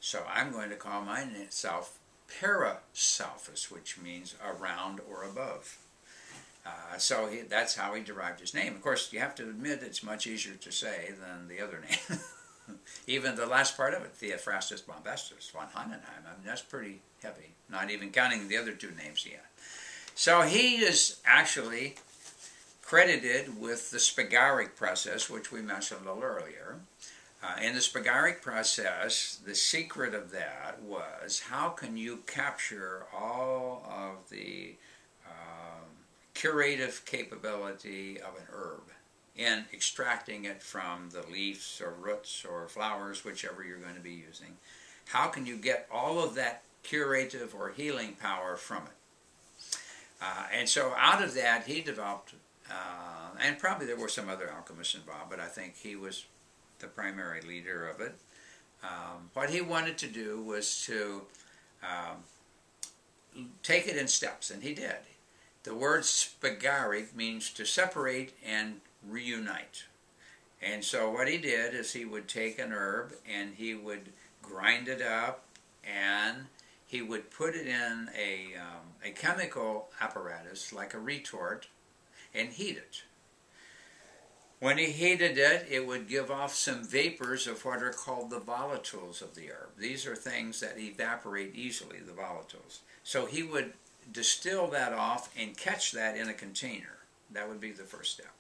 so I'm going to call myself Paracelsus, which means around or above. So that's how he derived his name. Of course, you have to admit it's much easier to say than the other name. Even the last part of it, Theophrastus Bombastus von Hahnemann, I mean, that's pretty heavy, not even counting the other two names yet. So he is actually credited with the spigaric process, which we mentioned a little earlier. In the spigaric process, the secret of that was how can you capture all of the curative capability of an herb in extracting it from the leaves or roots or flowers, whichever you're going to be using. How can you get all of that curative or healing power from it? And so out of that he developed, and probably there were some other alchemists involved, but I think he was the primary leader of it. What he wanted to do was to take it in steps, and he did. The word spigaric means to separate and reunite. And so what he did is he would take an herb and he would grind it up, and he would put it in a chemical apparatus like a retort and heat it. When he heated it, it would give off some vapors of what are called the volatiles of the herb. These are things that evaporate easily, the volatiles. So he would distill that off and catch that in a container. That would be the first step.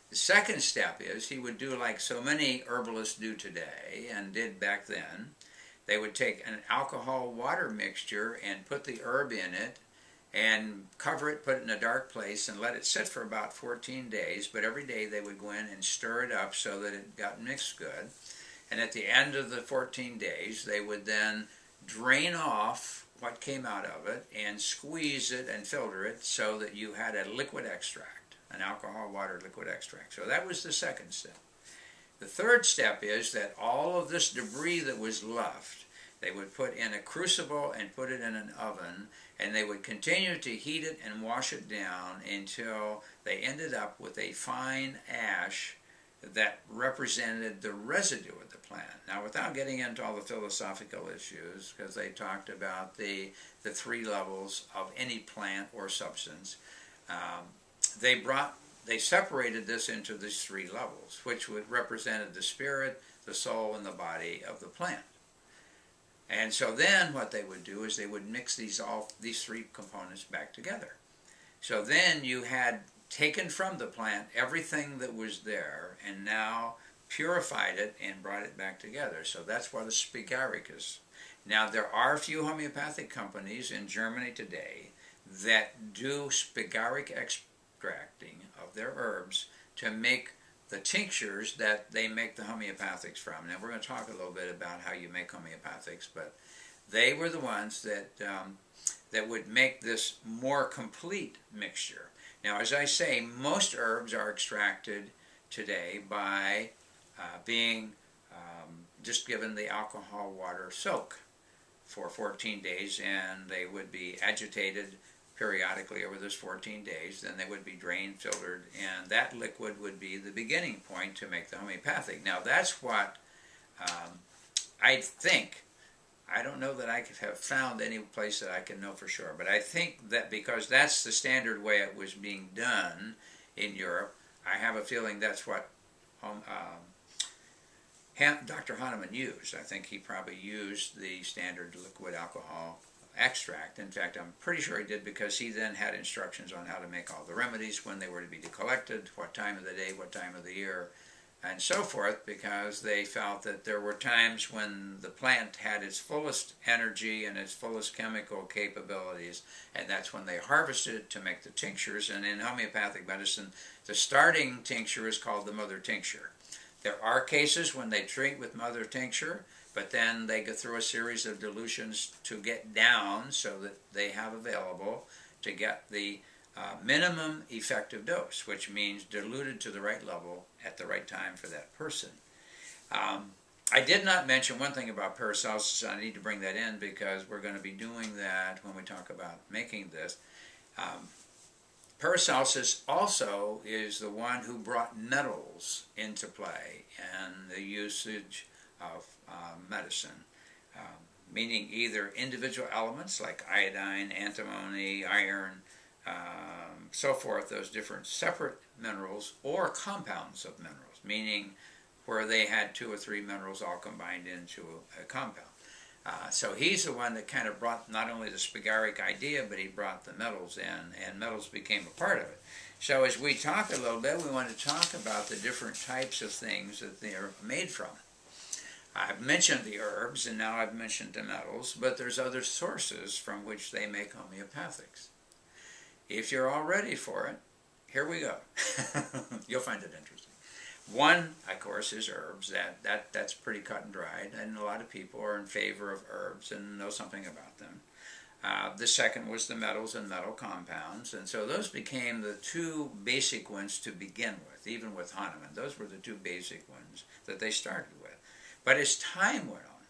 The second step is he would do like so many herbalists do today and did back then. They would take an alcohol-water mixture and put the herb in it and cover it, put it in a dark place, and let it sit for about 14 days. But every day they would go in and stir it up so that it got mixed good. And at the end of the 14 days, they would then drain off what came out of it and squeeze it and filter it so that you had a liquid extract, an alcohol-water liquid extract. So that was the second step. The third step is that all of this debris that was left, they would put in a crucible and put it in an oven, and they would continue to heat it and wash it down until they ended up with a fine ash that represented the residue of the plant. Now, without getting into all the philosophical issues, because they talked about the three levels of any plant or substance, they separated this into these three levels, which represented the spirit, the soul, and the body of the plant. And so then what they would do is they would mix these three components back together. So then you had taken from the plant everything that was there and now purified it and brought it back together. So that's what a Spigaricus. Now there are a few homeopathic companies in Germany today that do Spigaric extracting of their herbs to make the tinctures that they make the homeopathics from. Now we're going to talk a little bit about how you make homeopathics, but they were the ones that would make this more complete mixture. Now, as I say, most herbs are extracted today by being just given the alcohol water soak for 14 days, and they would be agitated periodically over those 14 days. Then they would be drained, filtered, and that liquid would be the beginning point to make the homeopathic. Now, that's what I think. I don't know that I could have found any place that I can know for sure, but I think that because that's the standard way it was being done in Europe, I have a feeling that's what Dr. Hahnemann used. I think he probably used the standard liquid alcohol extract. In fact, I'm pretty sure he did, because he then had instructions on how to make all the remedies, when they were to be collected, what time of the day, what time of the year, and so forth, because they felt that there were times when the plant had its fullest energy and its fullest chemical capabilities, and that's when they harvested it to make the tinctures. And in homeopathic medicine, the starting tincture is called the mother tincture. There are cases when they treat with mother tincture, but then they go through a series of dilutions to get down so that they have available to get the minimum effective dose, which means diluted to the right level at the right time for that person. I did not mention one thing about Paracelsus. I need to bring that in because we're going to be doing that when we talk about making this. Paracelsus also is the one who brought metals into play and the usage of medicine, meaning either individual elements like iodine, antimony, iron, so forth, those different separate minerals, or compounds of minerals, meaning where they had 2 or 3 minerals all combined into a compound. So he's the one that kind of brought not only the Spigaric idea, but he brought the metals in, and metals became a part of it. So as we talk a little bit, we want to talk about the different types of things that they are made from. I've mentioned the herbs, and now I've mentioned the metals, but there's other sources from which they make homeopathics. If you're all ready for it, here we go. You'll find it interesting. One, of course, is herbs. That's pretty cut and dried, and a lot of people are in favor of herbs and know something about them. The second was the metals and metal compounds, and so those became the 2 basic ones to begin with, even with Hahnemann. Those were the 2 basic ones that they started with. But as time went on,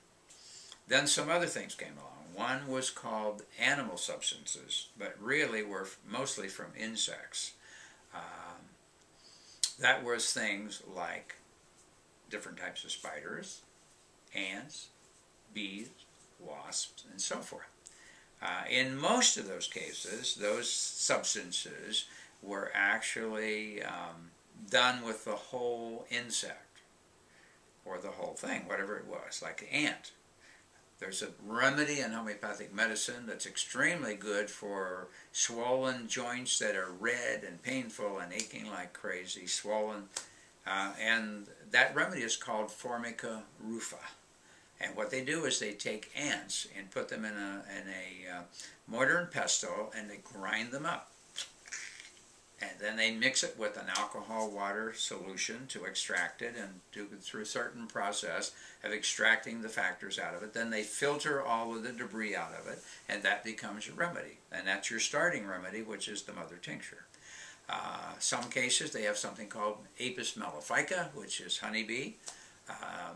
then some other things came along. One was called animal substances, but really were mostly from insects. That was things like different types of spiders, ants, bees, wasps, and so forth. In most of those cases, those substances were actually done with the whole insect, or the whole thing, whatever it was, like an ant. There's a remedy in homeopathic medicine that's extremely good for swollen joints that are red and painful and aching like crazy, swollen. And that remedy is called Formica rufa. And what they do is they take ants and put them in a mortar and pestle, and they grind them up. And then they mix it with an alcohol water solution to extract it, and do it through a certain process of extracting the factors out of it. Then they filter all of the debris out of it, and that becomes your remedy. And that's your starting remedy, which is the mother tincture. Some cases they have something called Apis mellifica, which is honeybee.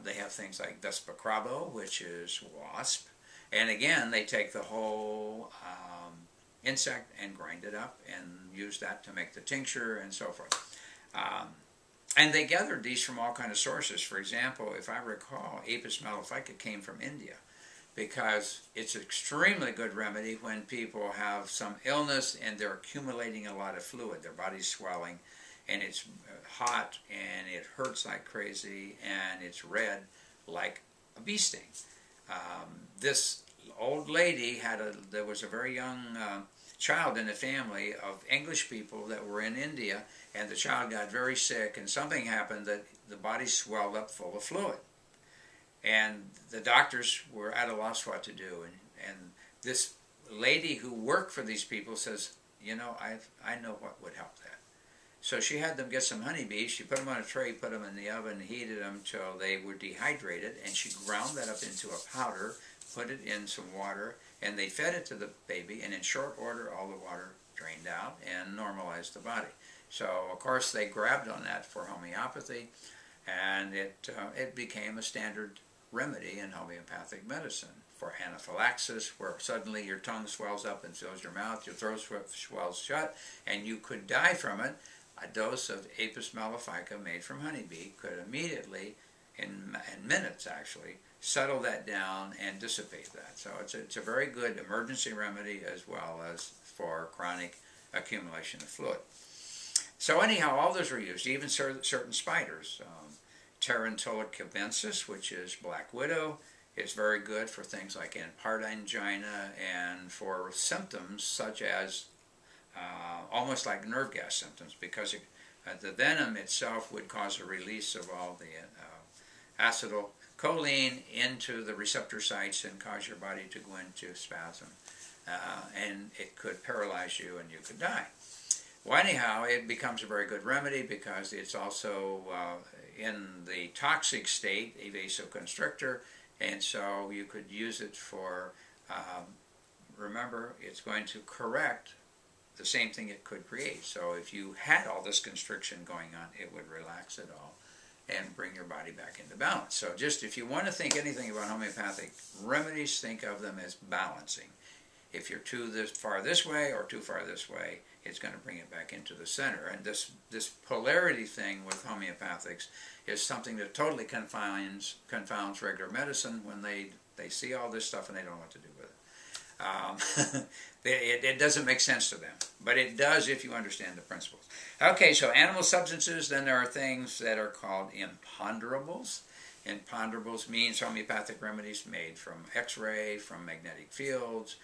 They have things like Vespacrabo, which is wasp. And again, they take the whole insect and grind it up and use that to make the tincture and so forth. And they gathered these from all kinds of sources. For example, if I recall, Apis mellifica came from India, because it's an extremely good remedy when people have some illness and they're accumulating a lot of fluid. Their body's swelling, and it's hot, and it hurts like crazy, and it's red like a bee sting. This old lady there was a very young child in the family of English people that were in India, and the child got very sick, and something happened that the body swelled up full of fluid. And the doctors were at a loss what to do. And this lady who worked for these people says, you know, I know what would help that. So she had them get some honeybees. She put them on a tray, put them in the oven, heated them till they were dehydrated, and she ground that up into a powder, put it in some water, and they fed it to the baby, and in short order all the water drained out and normalized the body. So of course they grabbed on that for homeopathy, and it became a standard remedy in homeopathic medicine for anaphylaxis, where suddenly your tongue swells up and fills your mouth, your throat swells shut, and you could die from it. A dose of Apis mellifica made from honeybee could immediately, in minutes actually, settle that down and dissipate that. So it's a very good emergency remedy as well as for chronic accumulation of fluid. So anyhow, all those were used, even certain spiders. Tarantula cubensis, which is black widow, is very good for things like part angina and for symptoms such as almost like nerve gas symptoms, because the venom itself would cause a release of all the acetylcholine into the receptor sites and cause your body to go into spasm. And it could paralyze you and you could die. Well, anyhow, it becomes a very good remedy because it's also in the toxic state, a vasoconstrictor, and so you could use it for, remember, it's going to correct the same thing it could create. So if you had all this constriction going on, it would relax it all and bring your body back into balance. So just if you want to think anything about homeopathic remedies, think of them as balancing. If you're too far this way or too far this way, it's going to bring it back into the center. And this polarity thing with homeopathics is something that totally confounds regular medicine when they see all this stuff and they don't know what to do with it. It doesn't make sense to them, but it does if you understand the principles. Okay, so animal substances, then there are things that are called imponderables. Imponderables means homeopathic remedies made from X-ray, from magnetic fields,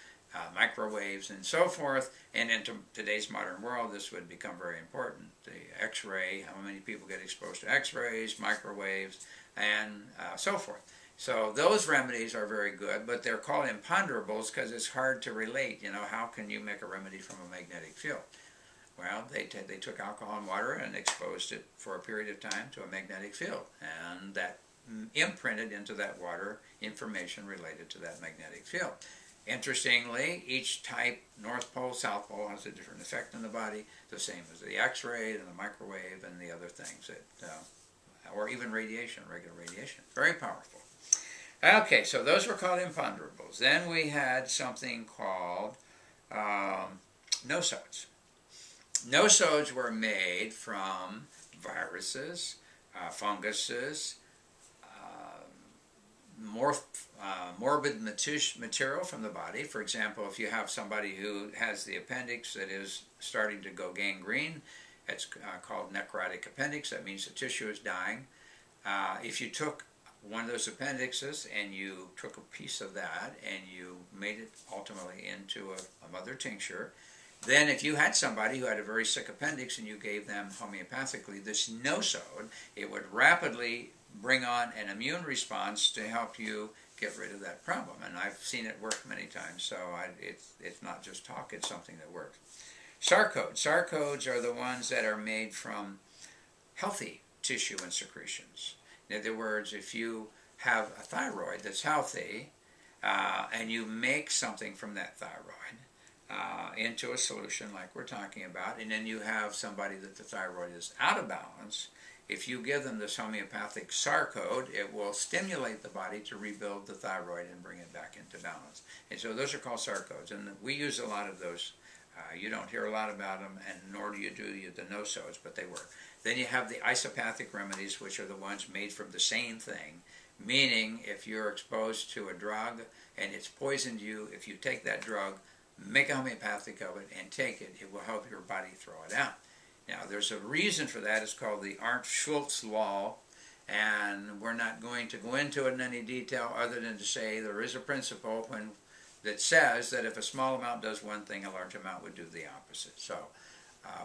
microwaves, and so forth. And in today's modern world, this would become very important. The X-ray, how many people get exposed to X-rays, microwaves, and so forth. So those remedies are very good, but they're called imponderables because it's hard to relate. You know, how can you make a remedy from a magnetic field? Well, they took alcohol and water and exposed it for a period of time to a magnetic field, and that imprinted into that water information related to that magnetic field. Interestingly, each type, North Pole, South Pole, has a different effect on the body, the same as the X-ray and the microwave and the other things, or even radiation, regular radiation. Very powerful. Okay, so those were called imponderables. Then we had something called nosodes. Nosodes were made from viruses, funguses, more morbid material from the body. For example, if you have somebody who has the appendix that is starting to go gangrene, it's called necrotic appendix. That means the tissue is dying. If you took one of those appendixes and you took a piece of that and you made it ultimately into a mother tincture, then if you had somebody who had a very sick appendix and you gave them homeopathically this nosode, it would rapidly bring on an immune response to help you get rid of that problem. And I've seen it work many times, so it's not just talk, it's something that works. Sarcodes. Sarcodes are the ones that are made from healthy tissue and secretions. In other words, if you have a thyroid that's healthy and you make something from that thyroid into a solution like we're talking about, and then you have somebody that the thyroid is out of balance, if you give them this homeopathic sarcode, it will stimulate the body to rebuild the thyroid and bring it back into balance. And so those are called sarcodes, and we use a lot of those. You don't hear a lot about them, and nor do you the nosodes, but they work. Then you have the isopathic remedies, which are the ones made from the same thing, meaning if you're exposed to a drug and it's poisoned you, if you take that drug, make a homeopathic of it and take it, it will help your body throw it out. Now, there's a reason for that. It's called the Arndt-Schultz law, and we're not going to go into it in any detail other than to say there is a principle that says that if a small amount does one thing, a large amount would do the opposite. So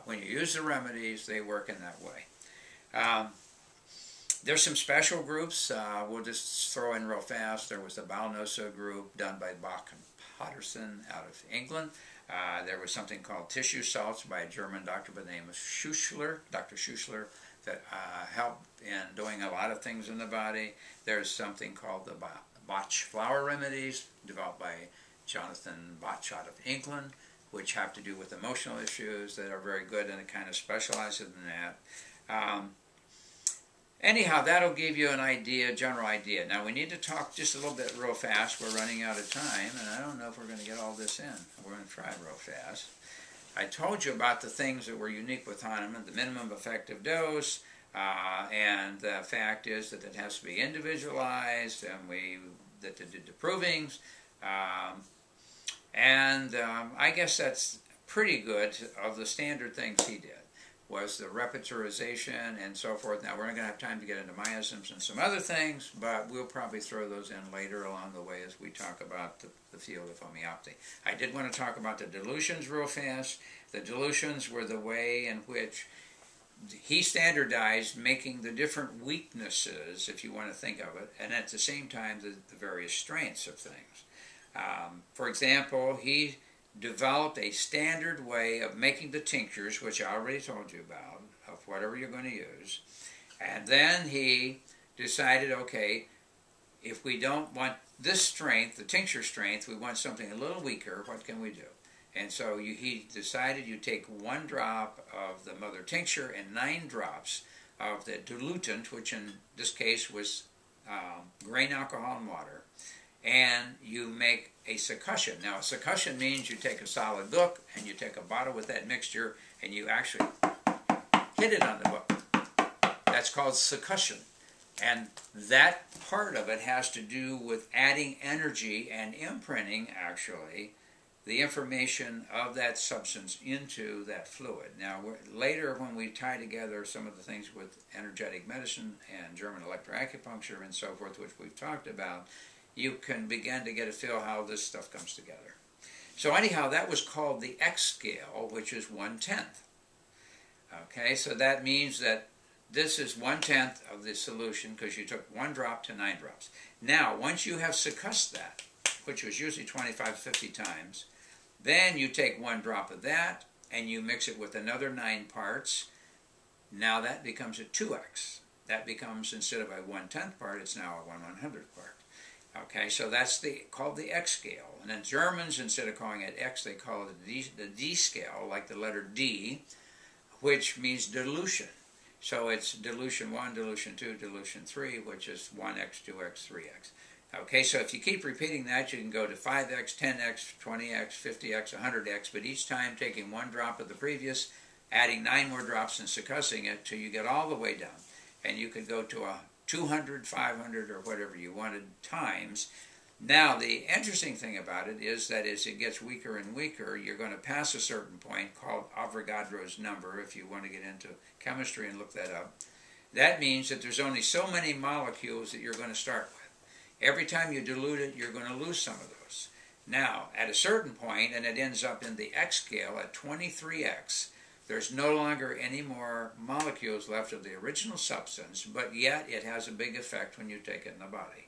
when you use the remedies, they work in that way. There's some special groups. We'll just throw in real fast. There was the Balnosa group done by Bach and Patterson out of England. There was something called tissue salts by a German doctor by the name of Schuschler, Dr. Schuschler, that helped in doing a lot of things in the body. There's something called the Bach flower remedies developed by Jonathan Bach out of England, which have to do with emotional issues that are very good, and it kind of specializes in that. Anyhow, that'll give you an idea, general idea. Now we need to talk just a little bit real fast. We're running out of time, and I don't know if we're going to get all this in. We're going to try real fast. I told you about the things that were unique with Hahnemann, the minimum effective dose, and the fact is that it has to be individualized, and that they did the provings. I guess that's pretty good of the standard things he did, was the repetitorization and so forth. Now, we're not going to have time to get into miasms and some other things, but we'll probably throw those in later along the way as we talk about the field of homeopathy. I did want to talk about the dilutions real fast. The dilutions were the way in which he standardized making the different weaknesses, if you want to think of it, and at the same time the various strengths of things. For example, he developed a standard way of making the tinctures, which I already told you about, of whatever you're going to use. And then he decided, okay, if we don't want this strength, the tincture strength, we want something a little weaker, what can we do? And so he decided you take 1 drop of the mother tincture and 9 drops of the dilutant, which in this case was grain alcohol and water, and you make a succussion. Now, a succussion means you take a solid book and you take a bottle with that mixture and you actually hit it on the book. That's called succussion. And that part of it has to do with adding energy and imprinting, actually, the information of that substance into that fluid. Now, later when we tie together some of the things with energetic medicine and German electroacupuncture and so forth, which we've talked about, you can begin to get a feel how this stuff comes together. So anyhow, that was called the X scale, which is 1/10. Okay, so that means that this is 1/10 of the solution because you took 1 drop to 9 drops. Now, once you have succussed that, which was usually 25 to 50 times, then you take 1 drop of that and you mix it with another 9 parts. Now that becomes a 2x. That becomes, instead of a 1/10 part, it's now a 1/100th part. Okay, so that's called the X scale. And then Germans, instead of calling it X, they call it the D scale, like the letter D, which means dilution. So it's dilution 1, dilution 2, dilution 3, which is 1x, 2x, 3x. Okay, so if you keep repeating that, you can go to 5x, 10x, 20x, 50x, 100x, but each time taking 1 drop of the previous, adding 9 more drops and succussing it till you get all the way down. And you could go to 200, 500, or whatever you wanted times. Now, the interesting thing about it is that as it gets weaker and weaker, you're going to pass a certain point called Avogadro's number, if you want to get into chemistry and look that up. That means that there's only so many molecules that you're going to start with. Every time you dilute it, you're going to lose some of those. Now, at a certain point, and it ends up in the X scale at 23X, there's no longer any more molecules left of the original substance, but yet it has a big effect when you take it in the body.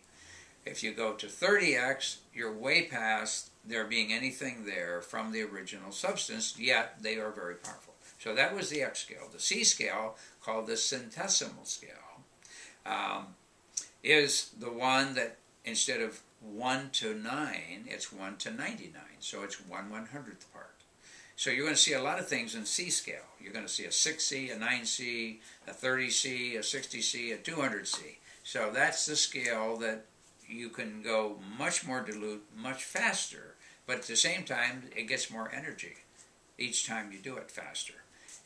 If you go to 30X, you're way past there being anything there from the original substance, yet they are very powerful. So that was the X scale. The C scale, called the centesimal scale, is the one that instead of 1 to 9, it's 1 to 99. So it's 1/100th part. So you're going to see a lot of things in C scale. You're going to see a 6C, a 9C, a 30C, a 60C, a 200C. So that's the scale that you can go much more dilute, much faster, but at the same time, it gets more energy each time you do it faster.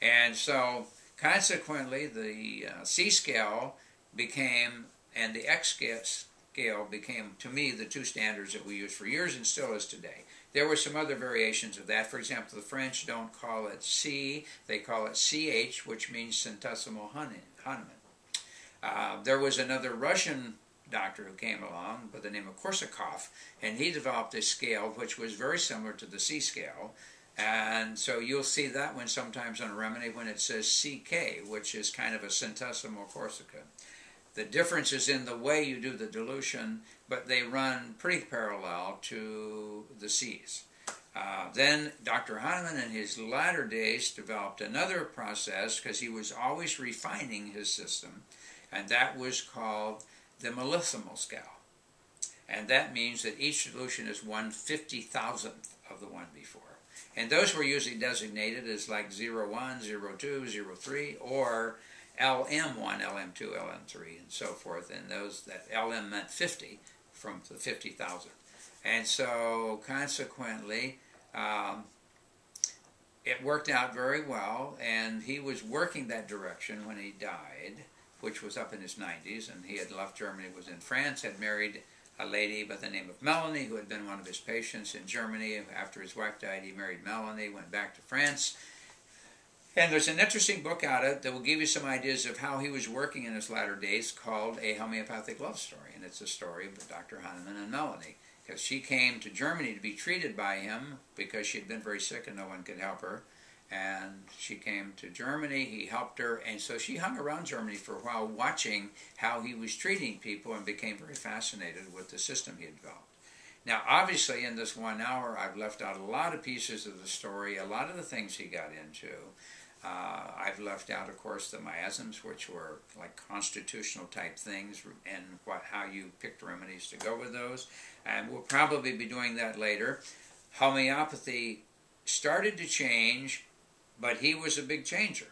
And so, consequently, the C scale became, and the X scale became, to me, the two standards that we used for years and still is today. There were some other variations of that. For example, the French don't call it C, they call it CH, which means centesimal Hahnemann. There was another Russian doctor who came along by the name of Korsakov, and he developed a scale which was very similar to the C scale. And so you'll see that one sometimes on a remedy when it says CK, which is kind of a centesimal Corsica. The difference is in the way you do the dilution, but they run pretty parallel to the C's. Then Dr. Hahnemann in his latter days developed another process because he was always refining his system, and that was called the millesimal scale. And that means that each solution is 1/50,000th of the one before. And those were usually designated as like 01, 02, 03, or LM1, LM2, LM3, and so forth. And those, that LM meant 50 from the 50,000. And so consequently, it worked out very well, and he was working that direction when he died, which was up in his 90s, and he had left Germany, was in France, had married a lady by the name of Melanie, who had been one of his patients in Germany. After his wife died, he married Melanie, went back to France. And there's an interesting book out of it that will give you some ideas of how he was working in his latter days called A Homeopathic Love Story. And it's a story of Dr. Hahnemann and Melanie, because she came to Germany to be treated by him because she had been very sick and no one could help her. And she came to Germany, he helped her, and so she hung around Germany for a while watching how he was treating people and became very fascinated with the system he had developed. Now, obviously, in this 1 hour, I've left out a lot of pieces of the story, a lot of the things he got into. I've left out, of course, the miasms, which were like constitutional type things, and how you picked remedies to go with those. And we'll probably be doing that later. Homeopathy started to change, but he was a big changer.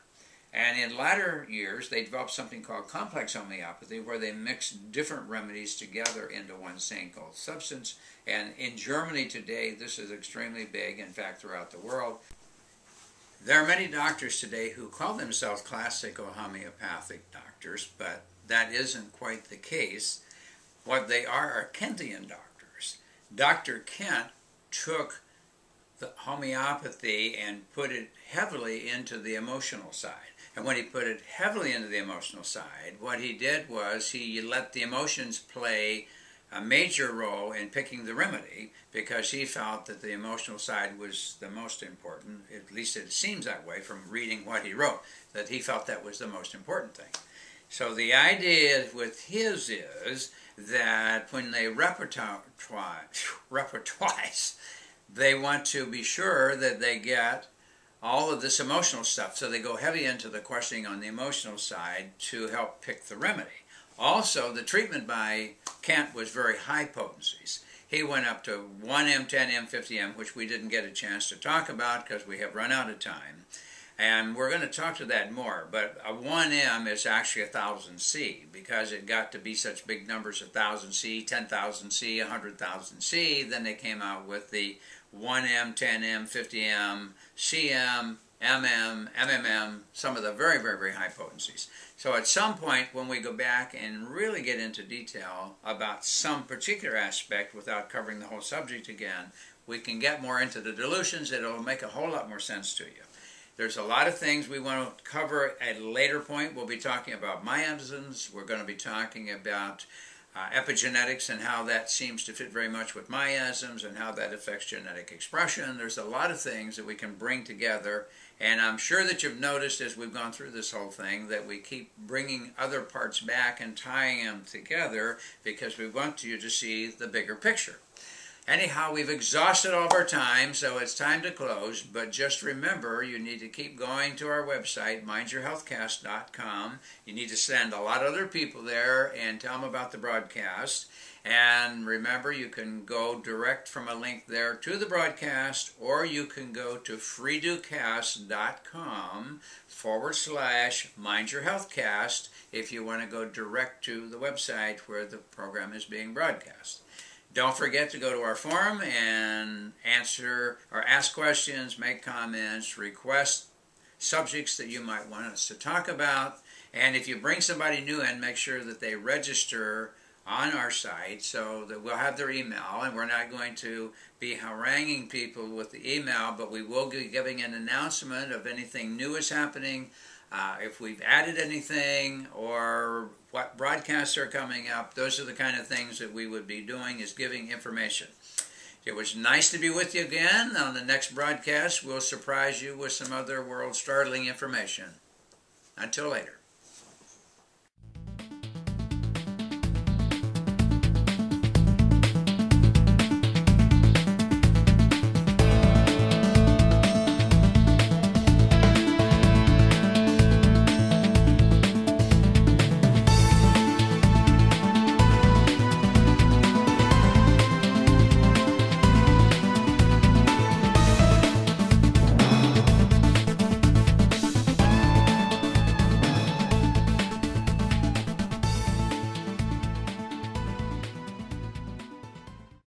And in latter years, they developed something called complex homeopathy, where they mixed different remedies together into one single substance. And in Germany today, this is extremely big, in fact, throughout the world. There are many doctors today who call themselves classical homeopathic doctors, but that isn't quite the case. What they are Kentian doctors. Dr. Kent took the homeopathy and put it heavily into the emotional side. And when he put it heavily into the emotional side, what he did was he let the emotions play a major role in picking the remedy, because he felt that the emotional side was the most important. At least it seems that way from reading what he wrote, that he felt that was the most important thing. So the idea with his is that when they repertoire, they want to be sure that they get all of this emotional stuff, so they go heavy into the questioning on the emotional side to help pick the remedy. Also, the treatment by Kent was very high potencies. He went up to 1M, 10M, 50M, which we didn't get a chance to talk about because we have run out of time. And we're going to talk to that more, but a 1M is actually 1000C, because it got to be such big numbers, 1000C, 10,000C, 100,000C. Then they came out with the 1M, 10M, 50M, CM, MM, MMM, some of the very, very, very high potencies. So at some point when we go back and really get into detail about some particular aspect without covering the whole subject again, we can get more into the dilutions. It'll make a whole lot more sense to you. There's a lot of things we want to cover at a later point. We'll be talking about miasms. We're going to be talking about epigenetics and how that seems to fit very much with miasms and how that affects genetic expression. There's a lot of things that we can bring together, and I'm sure that you've noticed as we've gone through this whole thing that we keep bringing other parts back and tying them together because we want you to see the bigger picture. Anyhow, we've exhausted all of our time, so it's time to close. But just remember, you need to keep going to our website, mindyourhealthcast.com. You need to send a lot of other people there and tell them about the broadcast. And remember, you can go direct from a link there to the broadcast, or you can go to freedocast.com/mindyourhealthcast if you want to go direct to the website where the program is being broadcast. Don't forget to go to our forum and answer or ask questions, make comments, request subjects that you might want us to talk about. And if you bring somebody new in, make sure that they register on our site so that we'll have their email. And we're not going to be haranguing people with the email, but we will be giving an announcement of anything new is happening, if we've added anything, or what broadcasts are coming up. Those are the kind of things that we would be doing, is giving information. It was nice to be with you again. On the next broadcast, we'll surprise you with some other world-startling information. Until later.